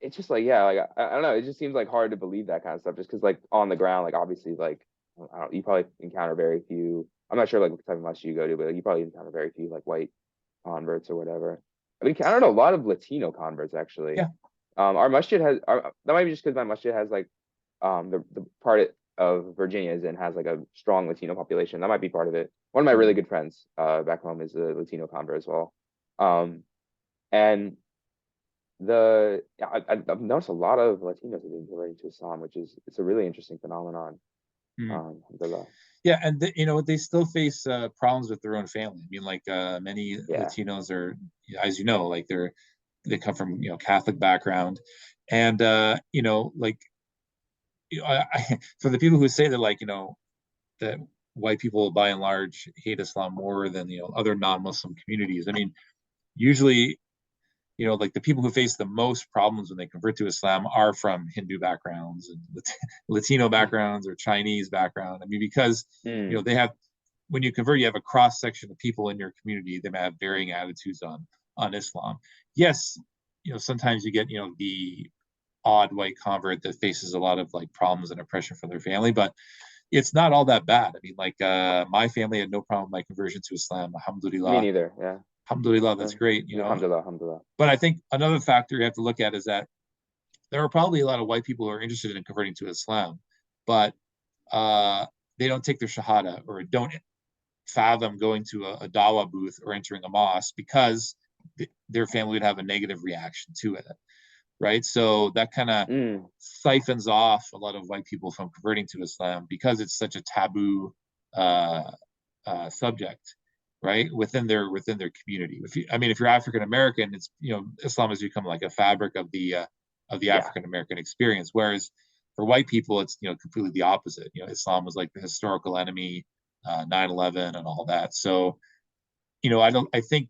it's just like yeah, like I don't know. It just seems like hard to believe that kind of stuff, just because like on the ground, like obviously, like I don't, you probably encounter very few. I'm not sure like what type of mosque you go to, but like, you probably encounter very few like white converts or whatever. I mean, I don't know, a lot of Latino converts actually. Yeah. Our masjid has that might be just because my masjid has like the part of Virginia is in has like a strong Latino population. That might be part of it. One of my really Mhm. good friends back home is a Latino convert as well. Um, and I've noticed a lot of Latinos have been converting to Islam, which is it's a really interesting phenomenon. Mhm. Alhamdulillah. Yeah, and they still face problems with their own family. I mean, like many Yeah. Latinos are, as you know, like they come from Catholic background, and like for the people who say that like that white people by and large hate Islam more than other non-Muslim communities. I mean, usually like the people who face the most problems when they convert to Islam are from Hindu backgrounds and Latino backgrounds or Chinese background. I mean, because Mm, they have when you convert, you have a cross section of people in your community that may have varying attitudes on Islam. Yes, sometimes you get the odd white convert that faces a lot of like problems and oppression from their family, but it's not all that bad. I mean, like my family had no problem with my conversion to Islam. me Alhamdulillah. neither. Yeah. Alhamdulillah, Uh, that's great. Alhamdulillah, alhamdulillah. But I think another factor you have to look at is that there are probably a lot of white people who are interested in converting to Islam, but uh, they don't take their shahada or don't fathom going to a dawa booth or entering a mosque because their family would have a negative reaction to it, right? So that kind of Mm, siphons off a lot of white people from converting to Islam because it's such a taboo uh, subject, right? Within their community. I mean, if you're African American, it's Islam has become like a fabric of the yeah. African American experience, whereas for white people, it's completely the opposite. Islam was like the historical enemy, 9/11 and all that. So I think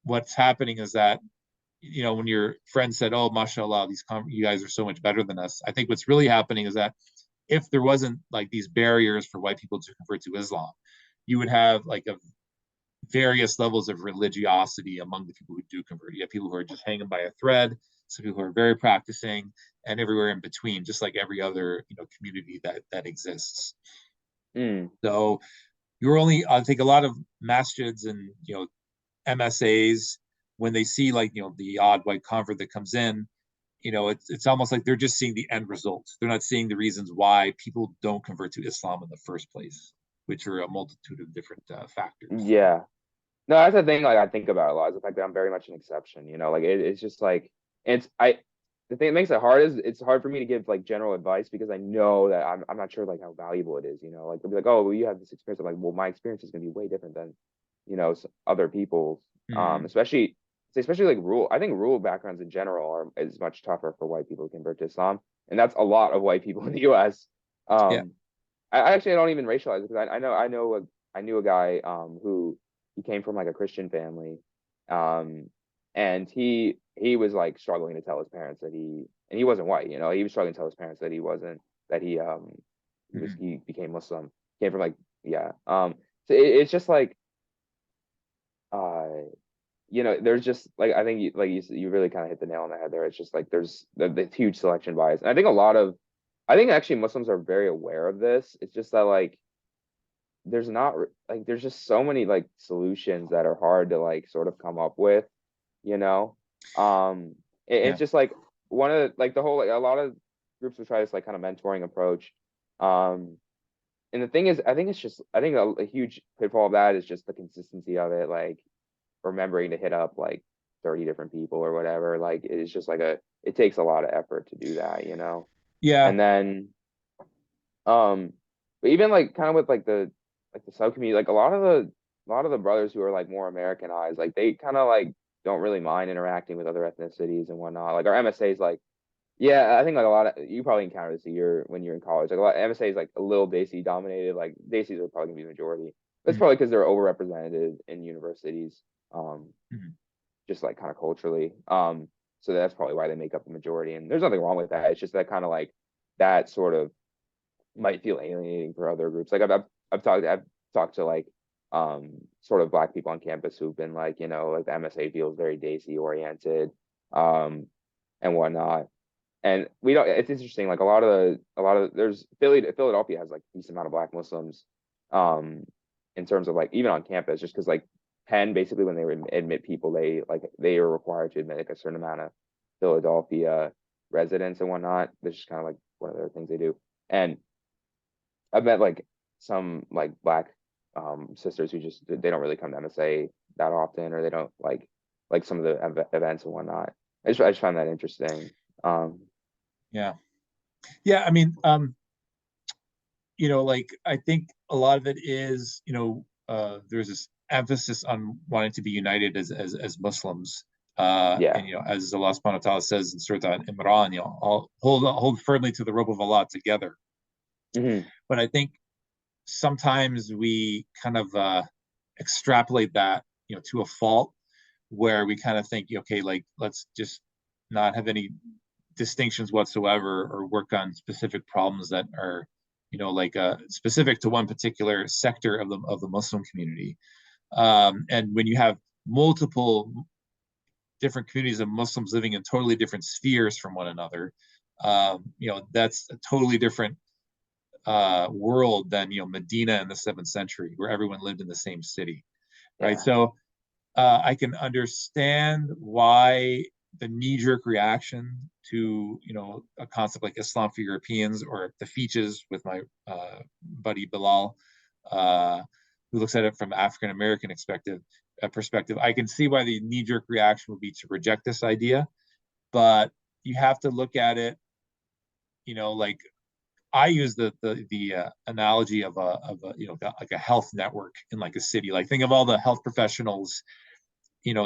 what's happening is that when your friend said, "Oh, mashallah, you guys are so much better than us," I think what's really happening is that if there wasn't like these barriers for white people to convert to Islam, you would have like a various levels of religiosity among the people who do convert. You have people who are just hanging by a thread, some people who are very practicing, and everywhere in between, just like every other community that exists. Mm, So I think a lot of masjids and MSAs when they see like the odd white convert that comes in, it's almost like they're just seeing the end result. They're not seeing the reasons why people don't convert to Islam in the first place, which are a multitude of different factors. yeah. No, that's the thing. Like I think about a lot is the fact that I'm very much an exception. Like it's just like it's I. The thing that makes it hard is it's hard for me to give like general advice because I know that I'm not sure like how valuable it is. Like they'll be like, oh, well, you have this experience. I'm like, well, my experience is going to be way different than other people's. Mm, Especially like rural. I think rural backgrounds in general is much tougher for white people to convert to Islam, and that's a lot of white people in the U.S. yeah. Um, I actually don't even racialize it because I knew a guy who he came from like a Christian family, um, and he was like struggling to tell his parents that he wasn't white, he was struggling to tell his parents that he wasn't that Mm-hmm. he became Muslim, came from like yeah, so it's just like uh there's just like I think you really kind of hit the nail on the head there. It's just like there's the huge selection bias, and I think actually Muslims are very aware of this. It's just that like there's not like there's just so many like solutions that are hard to like sort of come up with, you know. It's Yeah. just like one of like the whole like a lot of groups will try this like kind of mentoring approach. Um, and the thing is, I think a huge pitfall of that is just the consistency of it, like remembering to hit up like 30 different people or whatever. Like it's just like it takes a lot of effort to do that. Yeah. And then um, but even like kind of with like the sub community, like a lot of the brothers who are like more Americanized, like they kind of like don't really mind interacting with other ethnicities and whatnot. Like our MSAs, like yeah, I think like a lot of you probably encounter this when you're in college. Like a lot of MSAs like a little Desi dominated. Like Desis are probably gonna be the majority. That's Mm-hmm. probably because they're overrepresented in universities, Mm-hmm. just like kind of culturally. So that's probably why they make up the majority. And there's nothing wrong with that. It's just that kind of like that sort of might feel alienating for other groups. Like I've talked to like sort of black people on campus who've been like, like the MSA feels very Desi oriented, um, and whatnot. And we don't it's interesting, like a lot of there's Philadelphia has like a decent amount of black Muslims, um, in terms of like even on campus, just because like Penn, basically when they admit people, they are required to admit like a certain amount of Philadelphia residents and whatnot. That's just kind of like one of the things they do. And I've met like some like black sisters who just they don't really come to MSA that often, or they don't like some of the events and whatnot. I just find that interesting. Yeah. Yeah. I mean, like I think a lot of it is, there's this emphasis on wanting to be united as Muslims. Yeah. And as Allah subhanahu wa ta'ala says in Surah Imran, all hold firmly to the rope of Allah together. Hmm. But I think sometimes we kind of extrapolate that, to a fault, where we kind of think, okay, like let's just not have any distinctions whatsoever, or work on specific problems that are, like specific to one particular sector of the Muslim community. And when you have multiple different communities of Muslims living in totally different spheres from one another, that's a totally different world than Medina in the 7th century, where everyone lived in the same city, right? Yeah. So I can understand why the knee-jerk reaction to a concept like Islam for Europeans, or the features with my buddy Bilal, who looks at it from African American perspective. I can see why the knee-jerk reaction would be to reject this idea, but you have to look at it, like I use the analogy of a like a health network in like a city. Like think of all the health professionals, in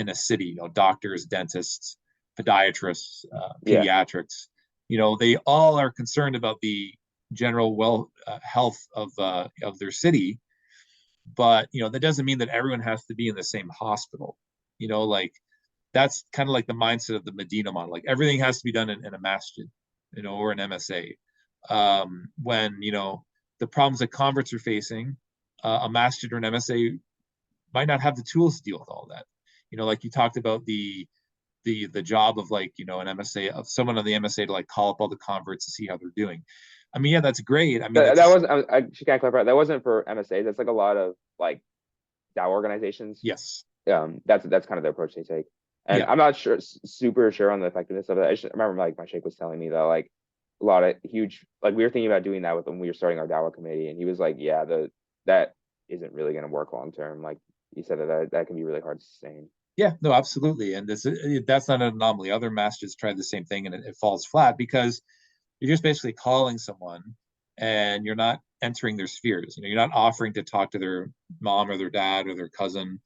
a city, doctors, dentists, podiatrists, Yeah. pediatrics. They all are concerned about the general health of their city, but that doesn't mean that everyone has to be in the same hospital. Like that's kind of like the mindset of the Medina model. Like everything has to be done in a masjid, or an MSA. When the problems that converts are facing, a masjid or an MSA might not have the tools to deal with all that. Like you talked about the job of like an MSA, of someone on the MSA to like call up all the converts to see how they're doing. I mean, yeah, that's great. I mean, That wasn't. I should kind of clarify. That wasn't for MSAs. That's like a lot of like DAO organizations. yes, That's kind of the approach they take. And yeah, I'm not super sure on the effectiveness of it. I just remember like my sheikh was telling me that like a lot of huge, like we were thinking about doing that with when we were starting our DAWA committee, and he was like, yeah, that isn't really going to work long term. Like he said that can be really hard to sustain. yeah, no, absolutely. And that's not an anomaly. Other masters tried the same thing, and it falls flat, because you're just basically calling someone, and you're not entering their spheres. You're not offering to talk to their mom or their dad or their cousin,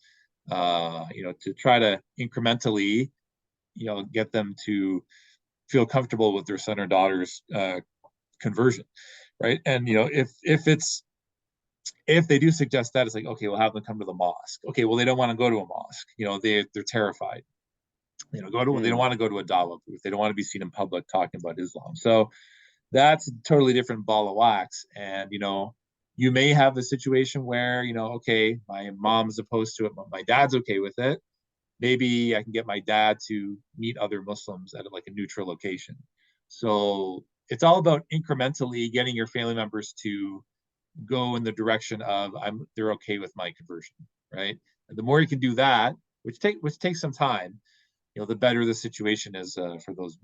to try to incrementally, get them to feel comfortable with their son or daughter's conversion, right? And if they do suggest that, it's like, okay, we'll have them come to the mosque. Okay, well, they don't want to go to a mosque. They're terrified. They don't Mm, want to go to a dawa booth. They don't want to be seen in public talking about Islam. So that's a totally different ball of wax. And you may have a situation where okay, my mom's opposed to it, but my dad's okay with it. Maybe I can get my dad to meet other Muslims at like a neutral location. So it's all about incrementally getting your family members to go in the direction of they're okay with my conversion, right? And the more you can do that, which takes some time, the better the situation is for those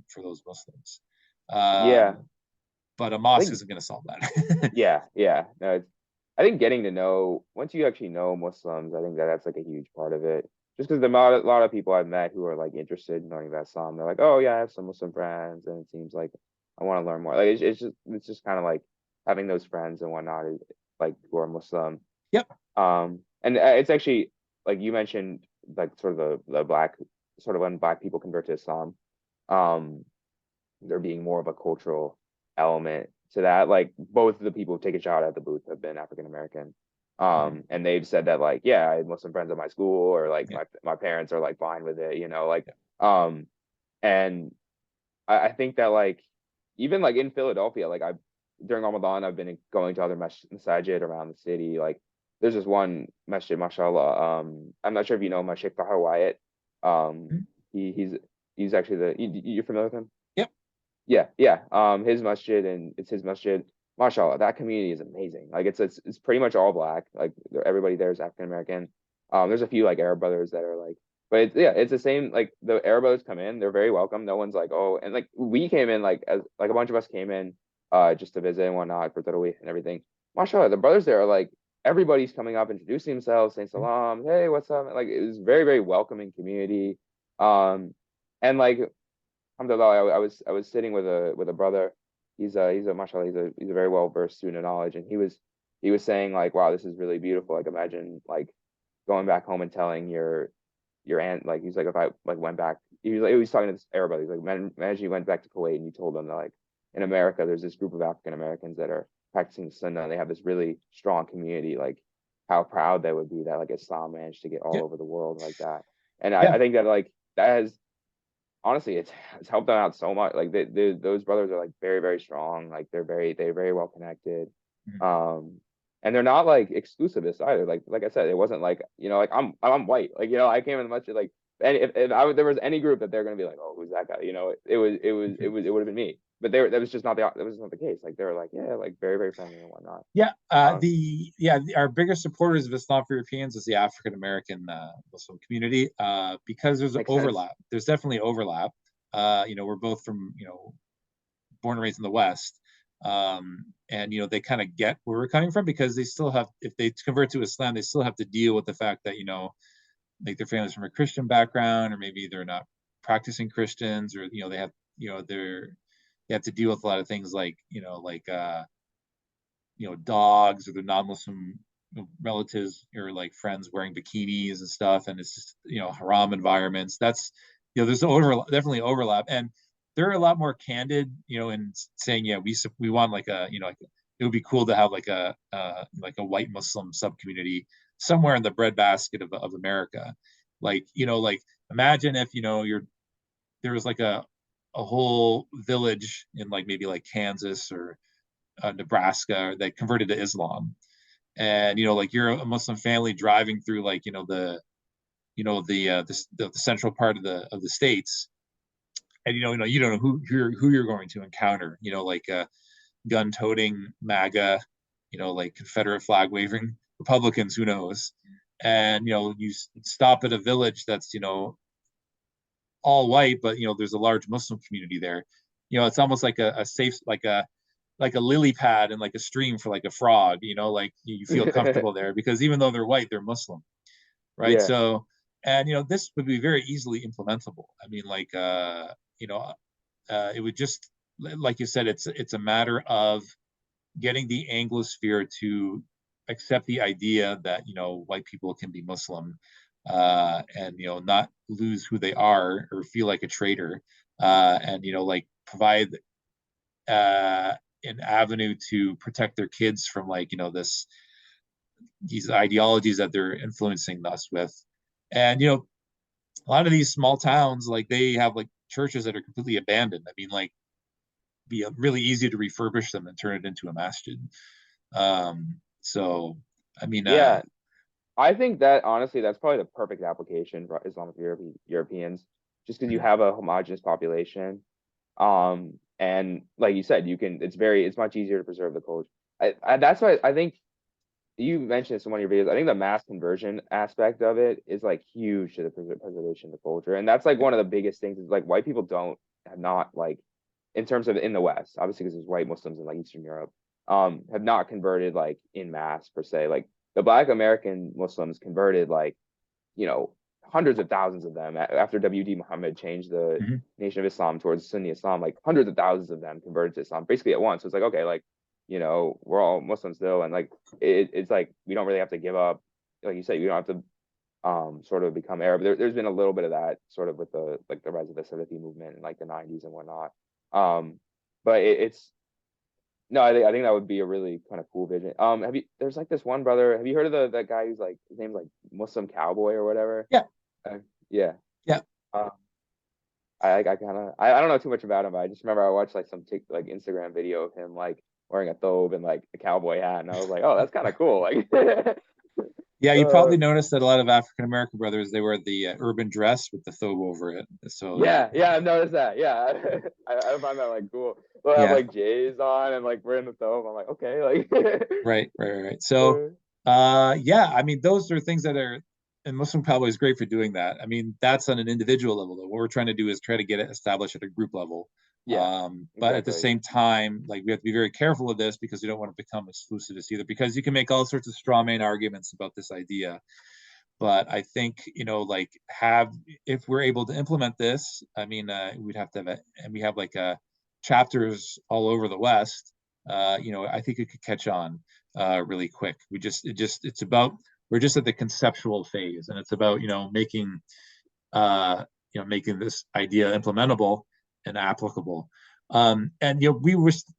Muslims. yeah, But a I mosque think isn't going to solve that. yeah. No, I think getting to know once you actually know Muslims, I think that's like a huge part of it. Just because a lot of people I've met who are like interested in learning about Islam, they're like, oh yeah, I have some Muslim friends, and it seems like I want to learn more. Like it's just kind of like having those friends and whatnot, like who are Muslim. Yep. And it's actually like you mentioned, like sort of the black sort of when black people convert to Islam, um, there being more of a cultural element to that. Like both of the people who take a shot at the booth have been African American. Mhm. And they've said that like, yeah, I had Muslim friends at my school, or like Yeah. my parents are like fine with it, like Yeah. and I think that like even like in Philadelphia, like I during Ramadan I've been going to other masajid around the city. Like there's this one masjid, mashallah. I'm not sure if you know Sheikh Tahar Wyatt. Um Mhm. he's actually you're familiar with him? Yep. Yeah. His masjid, and it's his masjid. Mashallah, that community is amazing. Like it's pretty much all black. Like everybody there is African American. There's a few like Arab brothers that are like, but yeah, it's the same. Like the Arab brothers come in, they're very welcome. No one's like, oh, and like we came in like as like a bunch of us came in just to visit and whatnot for Tarawih and everything. Mashallah, the brothers there are like everybody's coming up, introducing themselves, saying salam, hey, what's up? Like it was very, very welcoming community. And like alhamdulillah, I was sitting with a brother. He's a mashallah, he's a very well versed student of knowledge, and he was saying like, wow, this is really beautiful. Like imagine like going back home and telling your aunt, like he's like, if I like went back, he was talking to this Arab brother. He's like, imagine you went back to Kuwait and you told them that like in America there's this group of African Americans that are practicing Sunnah and they have this really strong community. Like how proud they would be that like Islam managed to get all Yeah, over the world like that. And I, yeah, I think that like that has honestly it's helped them out so much. Like those brothers are like very, very strong. Like they're very well connected. mhm. Um and they're not like exclusivists either. Like I said, it wasn't like, like I'm white. Like, I came in much like, and if there was any group that they're gonna be like, oh, who's that guy? It would have been me. But that was not the case. Like they were like, yeah, like very, very friendly and whatnot. Yeah, Um our biggest supporters of Islam for Europeans is the African American Muslim community, because there's Makes sense. overlap. There's definitely overlap. We're both from, born and raised in the West, and they kind of get where we're coming from, because they still have, if they convert to Islam, they still have to deal with the fact that like their family's from a Christian background, or maybe they're not practicing Christians, or they have, they have to deal with a lot of things like dogs, or their non-Muslim relatives or like friends wearing bikinis and stuff, and it's just haram environments. That's there's definitely overlap, and they're a lot more candid, in saying, yeah, we want like like it would be cool to have like a white Muslim sub community somewhere in the breadbasket of America. Like imagine if there was like a whole village in like maybe like Kansas or Nebraska that converted to Islam, and like you're a Muslim family driving through like the central part of the states, and you don't know who you're going to encounter. Like gun-toting MAGA, like Confederate flag waving Republicans, who knows? And you stop at a village that's all white, but there's a large Muslim community there. It's almost like a safe, like a lily pad and like a stream for like a frog. Like you feel comfortable there, because even though they're white, they're Muslim, right? Yeah. So, and this would be very easily implementable. I mean, like it would just, like you said, it's a matter of getting the Anglosphere to accept the idea that white people can be Muslim, and not lose who they are or feel like a traitor, and like provide uh, an avenue to protect their kids from like these ideologies that they're influencing us with. And a lot of these small towns, like they have like churches that are completely abandoned. I mean, like be really easy to refurbish them and turn it into a masjid. So I mean, Yeah. I think that honestly, that's probably the perfect application for Islamic Europeans, just because you have a homogenous population. And like you said, it's much easier to preserve the culture. That's why I think you mentioned this in one of your videos. I think the mass conversion aspect of it is like huge to the preservation of the culture. And that's like one of the biggest things is like white people have not like, in terms of in the West, obviously because there's white Muslims in like Eastern Europe, have not converted like in mass per se. Like the Black American Muslims converted like, you know, hundreds of thousands of them after W.D. Muhammad changed the mhm. Nation of Islam towards Sunni Islam, like hundreds of thousands of them converted to Islam basically at once. So it's like, okay, like, we're all Muslims still. And like, it's like, we don't really have to give up. Like you said, you don't have to sort of become Arab. There's been a little bit of that sort of with the rise of the Salafi movement in like the 90s and whatnot. But it's no, I think that would be a really kind of cool vision. There's like this one brother. Have you heard of that guy who's like his name's like Muslim Cowboy or whatever? Yeah, Uh, yeah. yeah. Uh, I kind of I don't know too much about him, but I just remember I watched like some like Instagram video of him like wearing a thobe and like a cowboy hat, and I was like, oh, that's kind of cool. Like, Yeah, you uh, probably noticed that a lot of African American brothers, they wear the urban dress with the thobe over it. So yeah, I've noticed that. Yeah, I find that like cool. They'll have yeah, like J's on and like wearing the thobe. I'm like, okay, like, right. So yeah, I mean, those are things that are. and Muslim Cowboy is great for doing that. I mean, that's on an individual level, though. What we're trying to do is try to get it established at a group level. Yeah, But at the exactly. same time, like we have to be very careful of this because we don't want to become exclusivist either, because you can make all sorts of straw man arguments about this idea. But I think, like if we're able to implement this, I mean, we'd have to have and we have like chapters all over the West. I think it could catch on really quick. It's about, we're just at the conceptual phase, and it's about making this idea implementable and applicable. And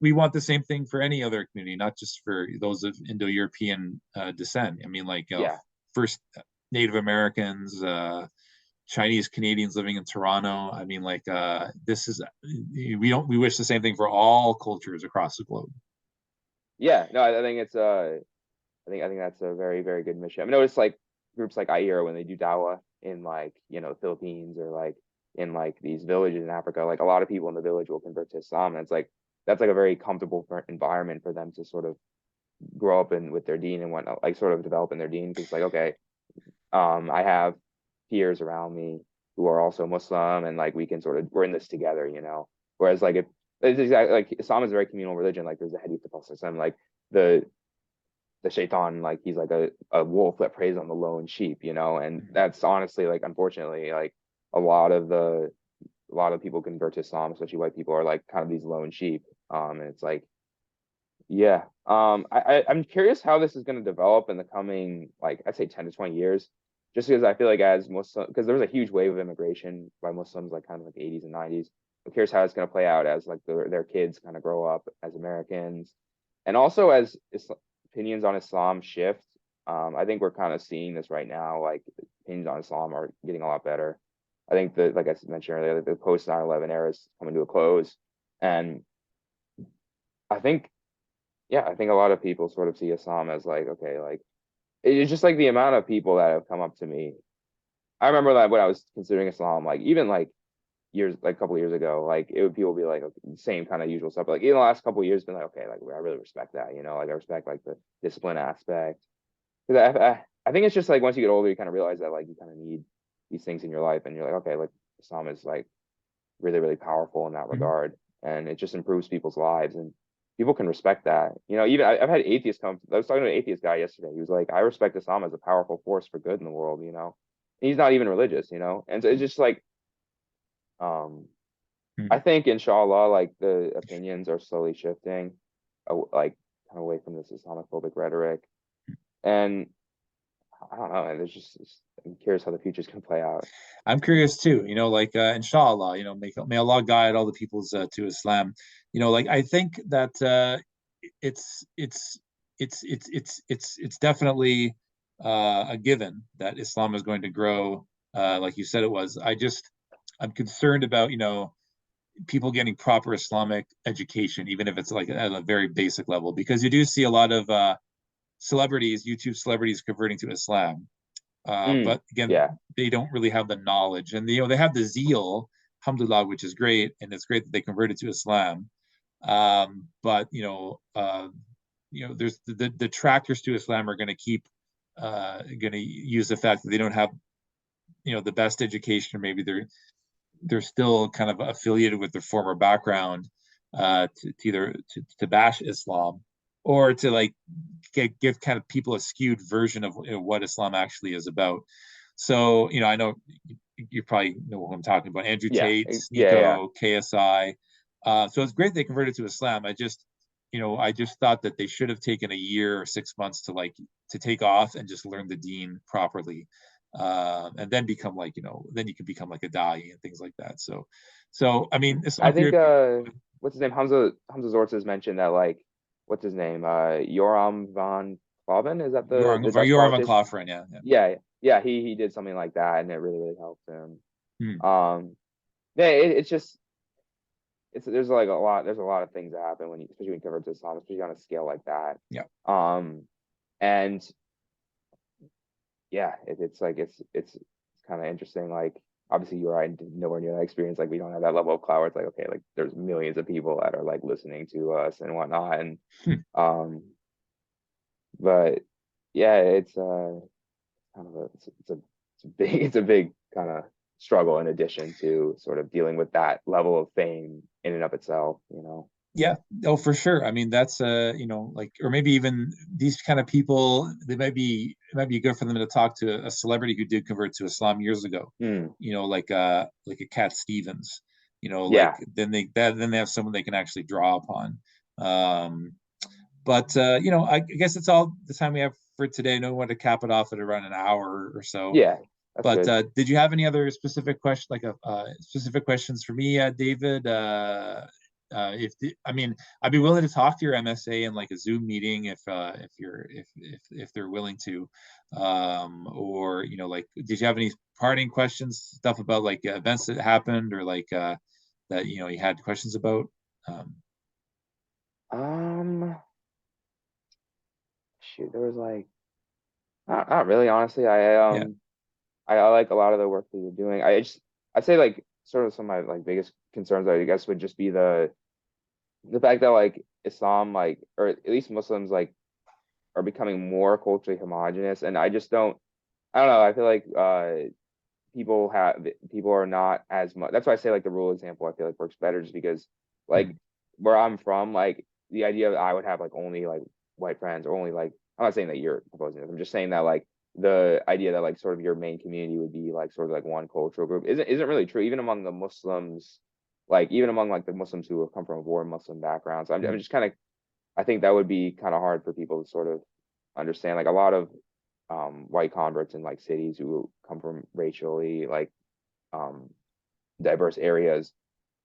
we want the same thing for any other community, not just for those of Indo-European descent. I mean, like Yeah. first Native Americans, Chinese Canadians living in Toronto. I mean, like we wish the same thing for all cultures across the globe. Yeah, no, I think it's I think that's a very, very good mission. I mean, notice like groups like IERA when they do dawa in like, the Philippines or like in like these villages in Africa, like a lot of people in the village will convert to Islam. And it's like that's like a very comfortable environment for them to sort of grow up in with their deen and whatnot, like sort of develop in their deen. Because like, okay, I have peers around me who are also Muslim, and like we can sort of we're in this together. Whereas like if it's exactly like Islam is a very communal religion. Like there's a hadith of Prophet, like the shaitan, like he's like a wolf that preys on the lone sheep, and that's honestly like unfortunately like a lot of the a lot of people convert to Islam, especially white people, are like kind of these lone sheep. And it's like, yeah. I'm curious how this is going to develop in the coming, like I'd say 10 to 20 years, just because I feel like as Muslim, because there was a huge wave of immigration by Muslims like kind of like 80s and 90s. I'm curious how it's going to play out as like their kids kind of grow up as Americans, and also as opinions on Islam shift. I think we're kind of seeing this right now. Like opinions on Islam are getting a lot better. I think that, like I mentioned earlier, the post 9/11 era is coming to a close, and I think, yeah, I think a lot of people sort of see Islam as like, okay, like it's just like the amount of people that have come up to me. I remember that when I was considering Islam, like even like years, like a couple of years ago, like it would people be like, okay, same kind of usual stuff. But like in the last couple of years, been like, okay, like I really respect that. Like I respect like the discipline aspect. Because I think it's just like once you get older, you kind of realize that like you kind of need these things in your life, and you're like, okay, like Islam is like really, really powerful in that Mhm. regard, and it just improves people's lives, and people can respect that. Even I've had atheists come. I was talking to an atheist guy yesterday. He was like, I respect Islam as a powerful force for good in the world. And he's not even religious. And so it's just like, um, I Mhm. think inshallah, like the opinions are slowly shifting, like kind of away from this Islamophobic rhetoric. And I don't know. I'm curious how the future's gonna play out. I'm curious too, like inshallah, may Allah guide all the peoples to Islam. Like I think that it's it's it's definitely a given that Islam is going to grow, like you said it was. I'm concerned about people getting proper Islamic education, even if it's like at a very basic level, because you do see a lot of YouTube celebrities converting to Islam. But again, Yeah, they don't really have the knowledge, and they have the zeal, alhamdulillah, which is great, and it's great that they converted to Islam. But there's the detractors to Islam are going to keep going to use the fact that they don't have the best education, or maybe they're still kind of affiliated with their former background, to either to bash Islam, or to like give kind of people a skewed version of what Islam actually is about. So I know you probably know what I'm talking about. Andrew yeah, Tate, yeah, yeah. Sneeko, KSI. So it's great they converted to Islam. I just thought that they should have taken a year or 6 months to take off and just learn the deen properly, and then become like then you can become like a da'i and things like that. So I mean, I Islam for think Europe. what's his name? Hamza Zortz's mentioned that like what's his name? Yoram van Klaven, is that the Dutch Joran van politician? Klafferen, yeah, yeah. Yeah, yeah, he did something like that, and it really, really helped him. Hmm. Um yeah, it's just there's a lot of things that happen when you especially when you convert to Islam, especially on a scale like that. Yeah. Um and yeah, it's like it's kind of interesting. Like obviously you're right, nowhere near that experience. Like we don't have that level of clout where it's like, okay, like there's millions of people that are like listening to us and whatnot. And Hmm. um, but yeah, it's kind of it's a it's a big kind of struggle in addition to sort of dealing with that level of fame in and of itself, you know. Yeah, oh, for sure. I mean, that's like, or maybe even these kind of people, it might be good for them to talk to a celebrity who did convert to Islam years ago. Mm, Like a Cat Stevens. Like yeah. then they have someone they can actually draw upon. Um, but I guess it's all the time we have for today. I know we want to cap it off at around an hour or so. Yeah, that's But good. did you have any other specific question, like specific questions for me, David? I mean, I'd be willing to talk to your MSA in like a Zoom meeting if they're willing to, or like, did you have any parting questions, stuff about like events that happened or like that you had questions about? Um, Um, Shoot, there was like not really, honestly. yeah, I like a lot of the work that you're doing. I'd say like sort of some of my like biggest concerns, I guess, would just be the fact that like Islam, like, or at least Muslims, like, are becoming more culturally homogenous, and I don't know, I feel like people are not as much. That's why I say like the rural example I feel like works better, just because like mm, where I'm from, like the idea that I would have like only like white friends, or only like, I'm not saying that you're proposing this, I'm just saying that like the idea that like sort of your main community would be like sort of like one cultural group isn't really true, even among the Muslims, like even among like the Muslims who have come from more Muslim backgrounds. I'm mm, just kind of, I think that would be kind of hard for people to sort of understand. Like a lot of white converts in like cities who come from racially like um, diverse areas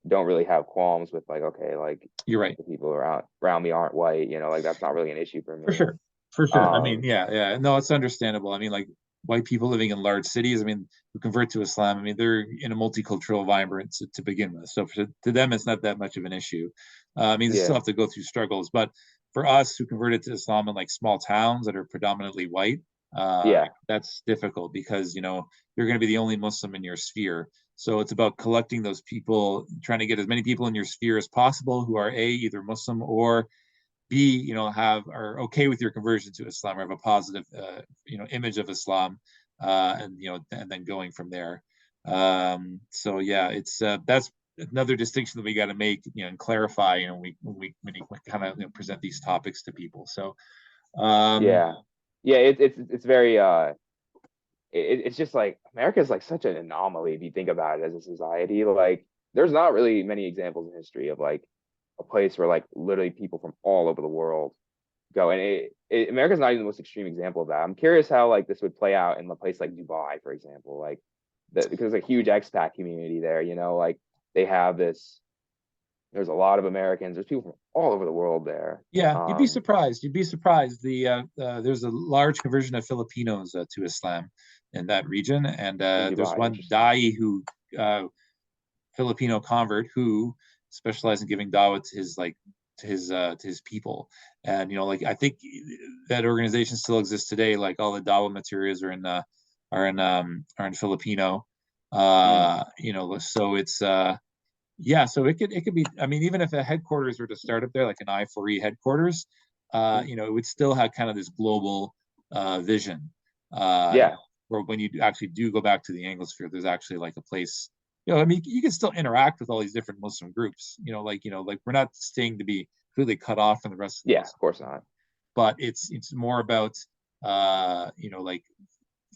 don't really have qualms with like, okay, like you're right. the people around me aren't white, like that's not really an issue for For me. sure. For sure. I mean, Um, yeah, yeah. No, it's understandable. I mean, like white people living in large cities, I mean, who convert to Islam, I mean, they're in a multicultural environment to begin with. So to them, it's not that much of an issue. I mean, they still yeah, have to go through struggles. But for us who converted to Islam in like small towns that are predominantly white, yeah, that's difficult because, you're going to be the only Muslim in your sphere. So it's about collecting those people, trying to get as many people in your sphere as possible who are either Muslim or B, are okay with your conversion to Islam or have a positive, image of Islam, and then going from there. So yeah, it's that's another distinction that we got to make, and clarify, when you kind of present these topics to people. So um, yeah, yeah. It's very it's just like America is like such an anomaly if you think about it as a society. Like there's not really many examples in history of like a place where like literally people from all over the world go. And America's not even the most extreme example of that. I'm curious how like this would play out in a place like Dubai, for example, like because there's a huge expat community there. Like they have this. There's a lot of Americans. There's people from all over the world there. yeah, you'd be surprised. You'd be surprised. There's a large conversion of Filipinos to Islam in that region, and In there's Dubai, one interesting. Dai who Filipino convert who specialized in giving dawa to his people. And like I think that organization still exists today. Like all the dawa materials are in Filipino. Mm, So it's yeah, so it could be, I mean, even if a headquarters were to start up there, like an I4E headquarters, mm. it would still have kind of this global vision. Yeah, Where when you actually do go back to the Anglosphere, there's actually like a place, I mean, you can still interact with all these different Muslim groups, like we're not staying to be completely cut off from the rest of the yeah, Muslim, of course not. but it's more about like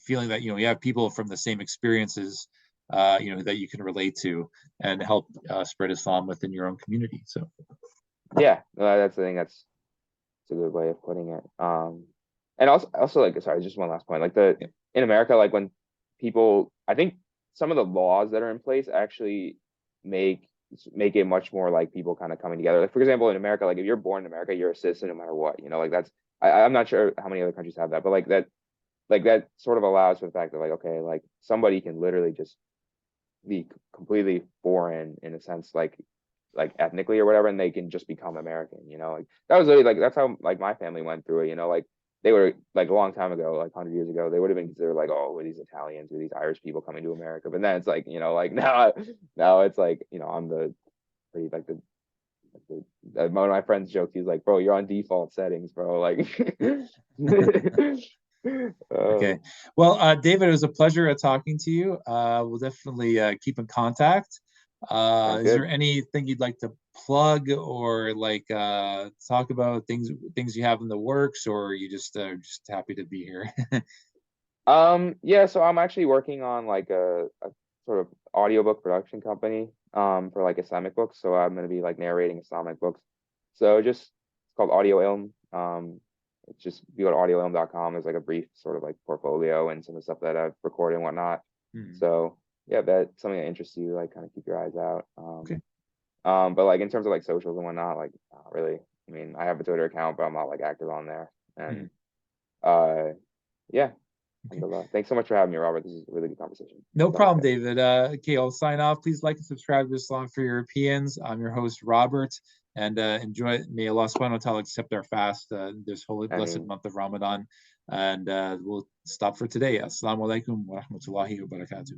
feeling that you have people from the same experiences, that you can relate to and help spread Islam within your own community. So Yeah, no, that's the thing. That's a good way of putting it. And also like, sorry, just one last point. Like yeah, in America, like when people, I think some of the laws that are in place actually make make it much more like people kind of coming together. Like for example, in America, like if you're born in America, you're a citizen no matter what. Like that's, I'm not sure how many other countries have that, but like that sort of allows for the fact that like, okay, like somebody can literally just be completely foreign in a sense, like ethnically or whatever, and they can just become American. Like that was really like that's how like my family went through it. Like they were like a long time ago, like 100 years ago, they would have been considered like, oh, we're these Italians, we're these Irish people coming to America. But then it's like, like now it's like, I'm the pretty one of my friends joked, he's like, bro, you're on default settings, bro. Like Okay. Oh, Well, David, it was a pleasure talking to you. We'll definitely keep in contact. sounds Is there good. anything you'd like to plug or like talk about things you have in the works, or are you just happy to be here? Yeah, so I'm actually working on like a sort of audiobook production company for like Islamic books. So I'm gonna be like narrating Islamic books. So just it's called Audio Ilm. It's just if you go to audioilm.com, there's like a brief sort of like portfolio and some of the stuff that I've recorded and whatnot. Hmm. So yeah, if that's something that interests you, like kind of keep your eyes out. Okay. But like in terms of like socials and whatnot, like not really. I mean, I have a Twitter account, but I'm not like active on there. Hmm. And uh yeah, Okay. alhamdulillah. Thanks so much for having me, Robert. This is a really good conversation. No Jazakallah problem, khair. David. Okay, I'll sign off. Please like and subscribe to Islam for Europeans. I'm your host, Robert, and enjoy. May Allah subhanahu wa ta'ala accept our fast this holy, I blessed mean, month of Ramadan. And we'll stop for today. Assalamu alaikum wa rahmatullahi wa barakatuh.